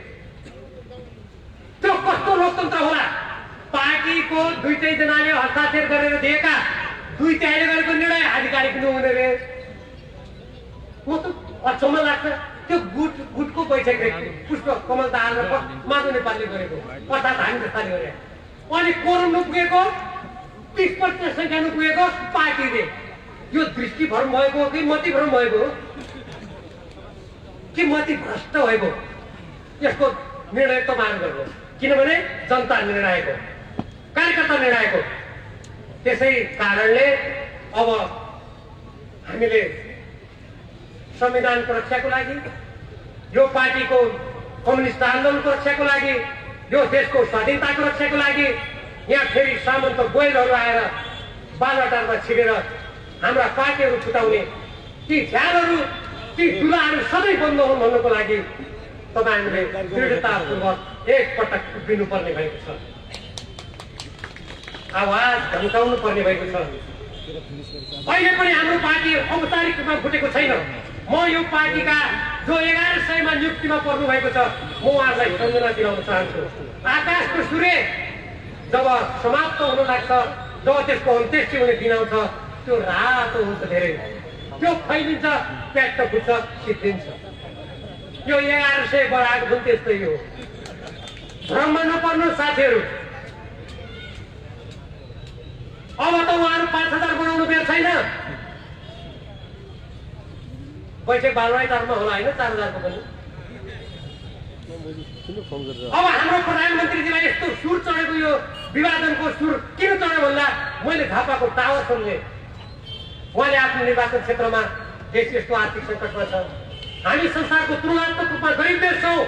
त्यो कस्तो लोकतन्त्र होला? पार्टीको दुईटै जनाले हस्ताक्षर गरेर दिएका, दुईटैले गरेको निर्णय आधिकारिक नहुने रे। म त अचम्म लाग्छ। त्यो गुटको बैठक पुष्पकमल दाहाल र माधव नेपालले गरेको, अर्थात् हामी जस्ताले गरे। अनि कोरम नपुगेको, 30% सङ्ख्या नपुगेको पार्टीले। यो दृष्टि भ्रम भएको हो कि मति भ्रम भएको हो कि मति भ्रष्ट भएको? यसको निर्णय तपाईहरु गर्नुहोस्, किनभने जनता निर्णायक हो, कार्यकर्ता निर्णायक हो। त्यसै कारणले अब हामीले संविधानको रक्षाको लागि, यो पार्टीको कम्युनिस्ट आन्दोलनको रक्षाको लागि, यो देशको स्वाधीनताको रक्षाको लागि यहाँ फेरि सामन्त गोयलहरू आएर बालुवाटारमा छिरेर हाम्रा पार्टीहरू छुटाउने ती ध्यानहरू ती चुलाहरू सधैँ बन्द हुन् भन्नको लागि तपाईहरूले दृढतापूर्वक एकपटक उभिनुपर्ने भएको छ, आवाज धम्काउनु पर्ने भएको छ। अहिले पनि हाम्रो पार्टी औपचारिक रूपमा फुटेको छैन। म यो पार्टीका जो 1100मा नियुक्तिमा पर्नु भएको छ, म उहाँलाई सम्झना दिलाउन चाहन्छु। आकाशको सूर्य जब समाप्त हुन लाग्छ, जब त्यसको अन्त्येष्टि हुने दिन आउँछ, त्यो रातो हुन्छ, धेरै त्यो फैलिन्छ, प्याट्ट फुट्छ, सिद्धिन्छ। यो 1100 बढाएको पनि त्यस्तै हो। भ्रममा नपर्नु साथीहरू। अब त उहाँहरू 5000 बनाउनु बेर छैन। बैठक बालवाई तर्फमा होला होइन, 4000 को पनि। अब हाम्रो प्रधानमन्त्रीजीलाई यस्तो सुर चढेको, यो विभाजनको सुर किन चढ्यो भन्दा मैले थाहा पाएको टावर सुन्ने, उहाँले आफ्नो निर्वाचन क्षेत्रमा देश यस्तो आर्थिक सङ्कटमा छ, हामी संसारको तुलनात्मक रूपमा गरिब देश छौँ,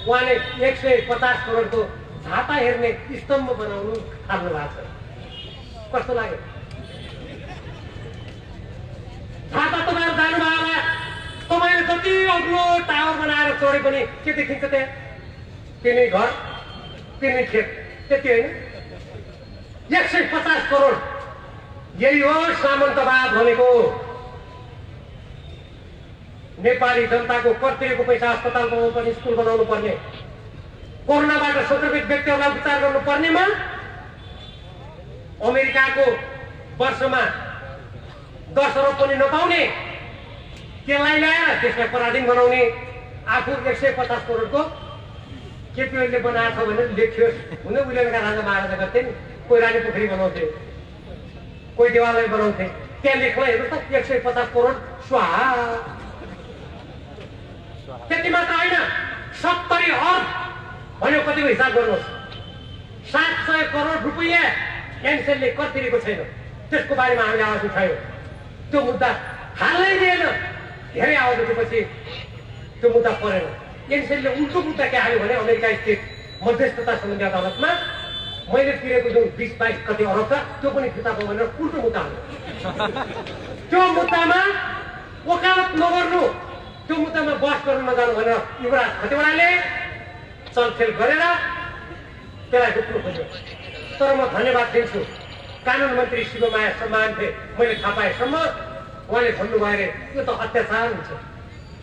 उहाँले 150 करोडको झापा हेर्ने स्तम्भ बनाउनु थाल्नु भएको छ। कस्तो लाग्यो? झापा तपाईँहरू जानुभयो होला, तपाईँले जति अग्लो टावर बनाएर चढे पनि के देखिन्छ त्यहाँ? तिनै घर, तिनै खेत, त्यति होइन। 150 करोड, यही हो सामन्तवाद भनेको। नेपाली जनताको कर तिरेको पैसा अस्पताल बनाउनु पर्ने, स्कुल बनाउनु पर्ने, कोरोनाबाट संक्रमित व्यक्तिहरूलाई उपचार गर्नु पर्नेमा अमेरिकाको वर्षमा 10 अरब पनि नपाउने, त्यसलाई ल्याएर त्यसलाई पराधीन बनाउने, आफू 150 करोडको केपी ओलीले बनाएको छ भनेर लेख्यो। हुन उहिलेका राजा महाराजा गर्थे नि, कोही रानी पोखरी बनाउँथे, कोही देवालय बनाउँथे, त्यहाँ लेख्न हेर्नु त 150 करोड स्वाहा। त्यति मात्र होइन, 70 अर्ब भन्यो, कतिको हिसाब गर्नुहोस्। 700 करोड रुपियाँ एनसेलले कर तिरेको छैन, त्यसको बारेमा हामीले आवाज उठायो। त्यो मुद्दा हाल्नै दिएन, धेरै आवाज उठेपछि त्यो मुद्दा परेन। एनसेलले उल्टो मुद्दा के हाल्यो भने अमेरिका स्टेट मध्यस्थता सम्बन्धी अदालतमा मैले तिरेको जुन 20-22 कति अरब छ, त्यो पनि फिर्ता पाउँ भनेर उल्टो मुद्दा हाल्यो। त्यो मुद्दामा वकालत नगर्नु, त्यो मुद्दामा बहस गर्न नजानु भनेर युवराज खतिवडाले चलखेल गरेर त्यसलाई रोक्नु खोज्यो। तर म धन्यवाद दिन्छु कानुन मन्त्री शिवमाया सम्मान थिए, मैले थाहा पाएसम्म उहाँले भन्नुभयो अरे यो त अत्याचार हुन्छ।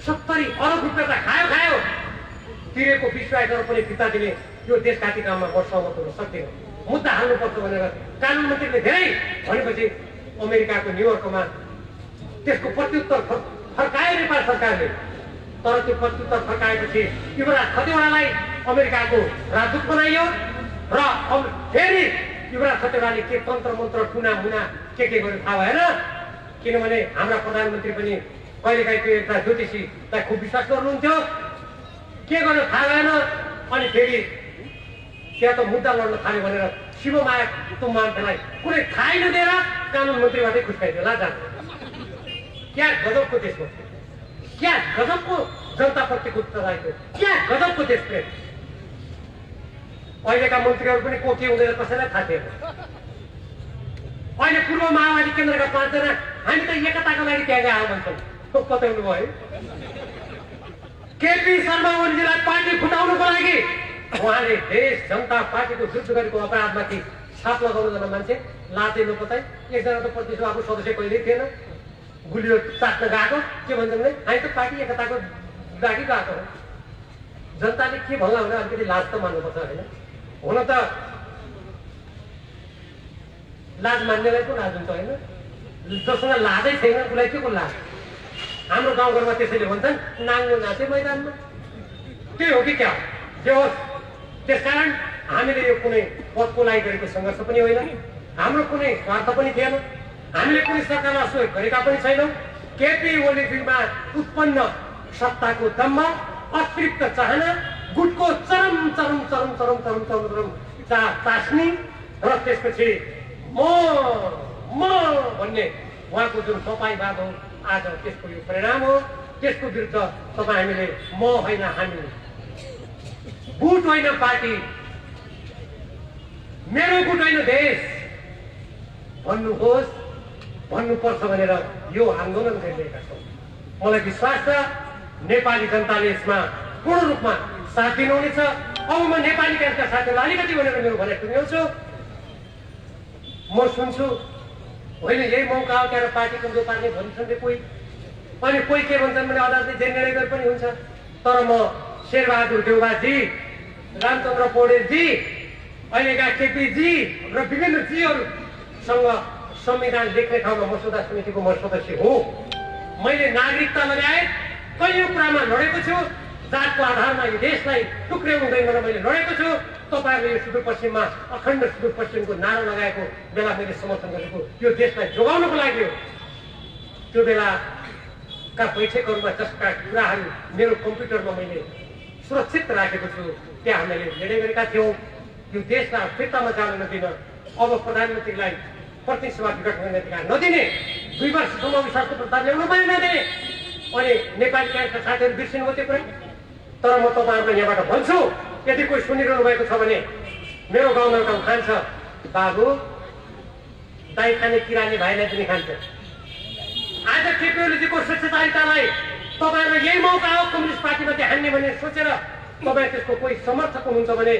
70 अरब रुपियाँ त खायो, तिरेको 20-22 अरब पनि फिर्ता दिने यो देशघाती काममा म सहमत हुन सक्दिनँ। मुद्दा हाल्नुपर्छ भनेर कानुन मन्त्रीले धेरै भनेपछि अमेरिकाको न्युयोर्कमा त्यसको प्रत्युत्तर फर्कायो नेपाल सरकारले। तर त्यो प्रत्युत्तर फर्काएपछि युवराज खतिवडालाई अमेरिकाको राजदूत बनाइयो र फेरि युवराज खतिवडाले के तन्त्र मन्त्र टुना मुना के गर्यो थाहा भएन। किनभने हाम्रा प्रधानमन्त्री पनि कहिलेकाहीँ त्यो एउटा ज्योतिषीलाई खुब विश्वास गर्नुहुन्थ्यो, के गर्यो थाहा भएन। अनि फेरि त्यहाँ त मुद्दा लड्न थाल्यो भनेर शिवमाया तुम्मान्थेलाई कुनै थाहै नदिएर कानुन मन्त्रीबाटै खुस्काइदियो। ला जान, क्या गजबको देश बस्यो, क्या गजबको जनताप्रतिको उत्तरदायित्व, क्या गजबको देश प्रेम। अहिलेका मन्त्रीहरू पनि को के हुँदैन कसैलाई थाहा थिएन। अहिले पूर्व माओवादी केन्द्रका 5 जना हामी त एकताको लागि त्यहाँ गए भन्छन्, बताउनु भयो। केपी शर्मा ओलीजीलाई पार्टी फुटाउनुको लागि उहाँले देश जनता पार्टीको विरुद्ध गरेको अपराधमाथि छाप लगाउनु जना मान्छे लाते नपताई। एकजना त प्रतिसभाको सदस्य कहिल्यै थिएन, गुलियो चाट्न गएको। के भन्छन् भने हामी त पार्टी एकताको लागि गएको हो। जनताले के भन्ला भने अलिकति लाज त मान्नुपर्छ होइन। हुन त लाज मान्नेलाई पो लाज हुन्छ होइन, जससँग लाजै छैन उसलाई के को लाज। हाम्रो गाउँघरमा त्यसैले भन्छन् नाङ्गो नाचे मैदानमा, त्यही हो कि क्या हो? जे होस्, त्यसकारण हामीले यो कुनै पदको लागि गरेको सङ्घर्ष पनि होइन, हाम्रो कुनै स्वार्थ पनि थिएन, हामीले कुनै सरकारलाई असहयोग गरेका पनि छैनौँ। केपी ओलीजीमा उत्पन्न सत्ताको दम्भ, अतृप्त चाहना, गुटको चरम चरम चरम चरम चरम चरम चरम चास्नी र त्यसपछि म भन्ने उहाँको जुन तपाईवाद हो, आज त्यसको यो परिणाम हो। त्यसको विरुद्ध तपाईँ हामीले म होइन हामी, गुट होइन पार्टी, मेरो गुट होइन देश भन्नुहोस्, भन्नुपर्छ भनेर यो आन्दोलन गरिरहेका छौँ। मलाई विश्वास छ नेपाली जनताले यसमा पूर्ण रूपमा साथ दिनुहुनेछ। अब म नेपाली काङ्ग्रेसका साथीहरूलाई अलिकति भनेर मेरो भनाइ टुङ्ग्याउँछु। म सुन्छु होइन यही मौका हो त्यहाँ पार्टी कमजोर पार्ने भन्छन् कोही, अनि कोही के भन्छन् भने अदालतले जे निर्णय गरे पनि हुन्छ। तर म शेरबहादुर देउवाजी, रामचन्द्र पौडेलजी, अहिलेका केपीजी र विभिन्न जीहरूसँग संविधान लेख्ने ठाउँमा मसौदा समितिको म सदस्य हो। मैले नागरिकता ल्याए, कैयौँ कुरामा लडेको छु। जातको आधारमा यो देशलाई टुक्र्याउँदैन मैले लडेको छु। तपाईँहरूले यो सुदूरपश्चिममा अखण्ड सुदूरपश्चिमको नारा लगाएको बेला मैले समर्थन गरेको यो देशलाई जोगाउनको लागि हो। त्यो बेलाका बैठकहरूमा जसका कुराहरू मेरो कम्प्युटरमा मैले सुरक्षित राखेको छु त्यहाँ हामीले निर्णय गरेका थियौँ यो देशलाई फिर्तामा जान नदिन, अब प्रधानमन्त्रीलाई प्रतिनिधि सभा विघटन गर्ने अधिकार नदिने, 2 वर्षसम्म अविश्वासको प्रस्ताव ल्याउन पनि नदिने। अनि नेपाली काङ्ग्रेसका साथीहरू बिर्सिनुभयो त्यो कुरा। तर म तपाईँहरूलाई यहाँबाट भन्छु, यदि कोही सुनिरहनु भएको छ भने मेरो गाउँमा एउटा उखान छ, बाबु दाइ खाने किराले भाइलाई पनि खान्छ। आज केपी ओलीजीको स्वच्छतालाई तपाईँहरूलाई यही मौका हो कम्युनिस्ट पार्टीमाथि हान्ने भन्ने सोचेर तपाईँ त्यसको कोही समर्थक हुनुहुन्छ भने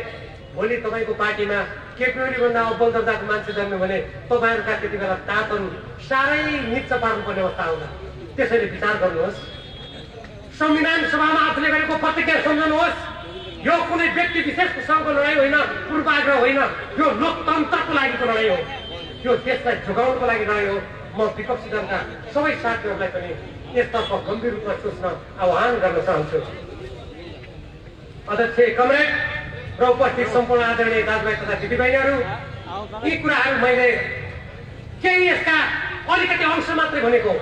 भोलि तपाईँको पार्टीमा केपी ओलीभन्दा अब्बल दर्जाको मान्छे जन्म्यो भने तपाईँहरूका त्यति बेला दाँतहरू साह्रै निच्च पार्नुपर्ने अवस्था आउँला। त्यसैले विचार गर्नुहोस्, संविधान सभामा आफूले गरेको प्रतिज्ञा सम्झनुहोस्। यो कुनै व्यक्ति विशेषको सँगको लडाइँ होइन, पूर्वाग्रह होइन, यो लोकतन्त्रको लागिको लडाइँ हो, यो देशलाई जोगाउनको लागि लडाइँ हो। म विपक्षी दलका सबै साथीहरूलाई पनि यसतर्फ गम्भीर रूपमा सोच्न आह्वान गर्न चाहन्छु। अध्यक्ष कमरेड र उपस्थित सम्पूर्ण आदरणीय दाजुभाइ तथा दिदीबहिनीहरू, यी कुराहरू मैले केही यसका अलिकति अंश मात्रै भनेको।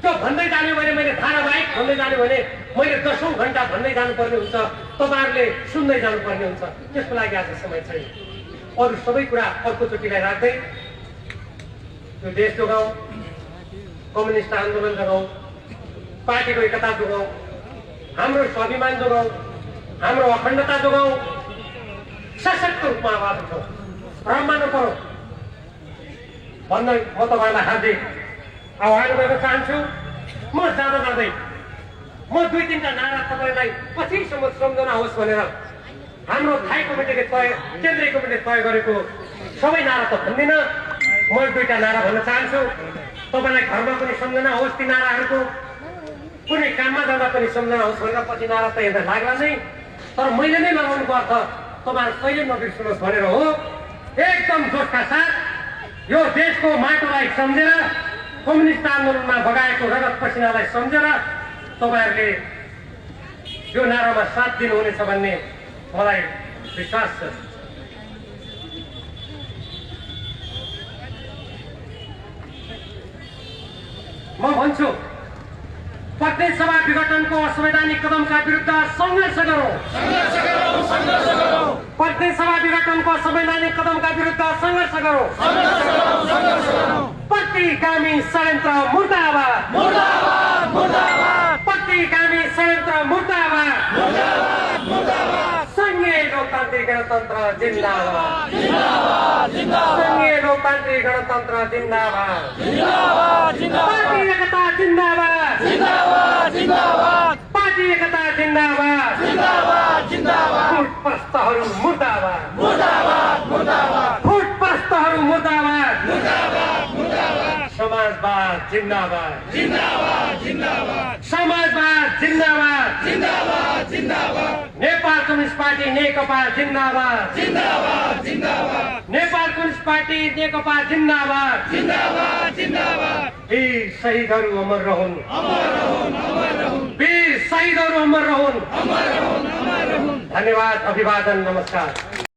त्यो भन्दै जाने भने मैले धारावाहिक भन्दै जाने भने मैले 10औं घण्टा भन्दै जानुपर्ने हुन्छ, तपाईँहरूले सुन्दै जानुपर्ने हुन्छ। त्यसको लागि आज समय छैन। अरू सबै कुरा अर्कोचोटिलाई राख्दै यो देश जोगाउँ, कम्युनिस्ट आन्दोलन जोगाउँ, पार्टीको एकता जोगाउँ, हाम्रो स्वाभिमान जोगाउँ, हाम्रो अखण्डता जोगाउँ, सशक्त रूपमा आवाज उठाउँ, भ्रममा नपरौँ भन्दै म तपाईँलाई हार्दिक आह्वान गर्न चाहन्छु। म जाँदा जाँदै म 2-3टा नारा तपाईँलाई पछिसम्म सम्झना होस् भनेर हाम्रो थाई कमिटीले केन्द्रीय कमिटीले तय गरेको सबै नारा त भन्दिनँ, म 2टा नारा भन्न चाहन्छु। तपाईँलाई घरमा पनि सम्झना होस् ती नाराहरूको, कुनै काममा जाँदा पनि सम्झना होस् भनेर पछि नारा त हेर्दा लाग्ला नै, तर मैले नै लगाउनुको अर्थ तपाईँहरू कहिले नबिर्सनुहोस् भनेर हो। एकदम जोसका साथ यो देशको माटोलाई सम्झेर, कम्युनिस्ट आन्दोलनमा बगाएको रगत पसिनालाई सम्झेर तपाईँहरूले यो नारामा साथ दिनुहुनेछ भन्ने मलाई विश्वास छ। म भन्छु, प्रत्येक सभा विघटनको असंवैधानिक कदमका विरुद्ध सङ्घर्ष गरौँ। प्रत्येक सभा विघटनको असंवैधानिक कदमका विरुद्ध सङ्घर्ष गरौँ। प्रतिगामी षड्यन्त्र मुर्दाबाद, प्रतिगामी षड्यन्त्र मुर्दाबाद, संघीय लोकतान्त्रिक गणतन्त्र जिन्दाबाद, संघीय लोकतान्त्रिक गणतन्त्र जिन्दाबाद, पार्टी एकता जिन्दाबाद, पार्टी एकता जिन्दाबाद, फुटप्रस्तहरू मुर्दाबाद, फुटप्रस्तहरू मुर्दाबाद, समाजवाद जिन्दाबाद, समाजवाद जिन्दाबाद, नेपाल कम्युनिस्ट पार्टी नेकपा जिन्दाबाद, नेपाल कम्युनिस्ट पार्टी नेकपा जिन्दाबाद, वीर शहीदहरू अमर रहून्, वीर शहीदहरू अमर रहून्। धन्यवाद, अभिवादन, नमस्कार।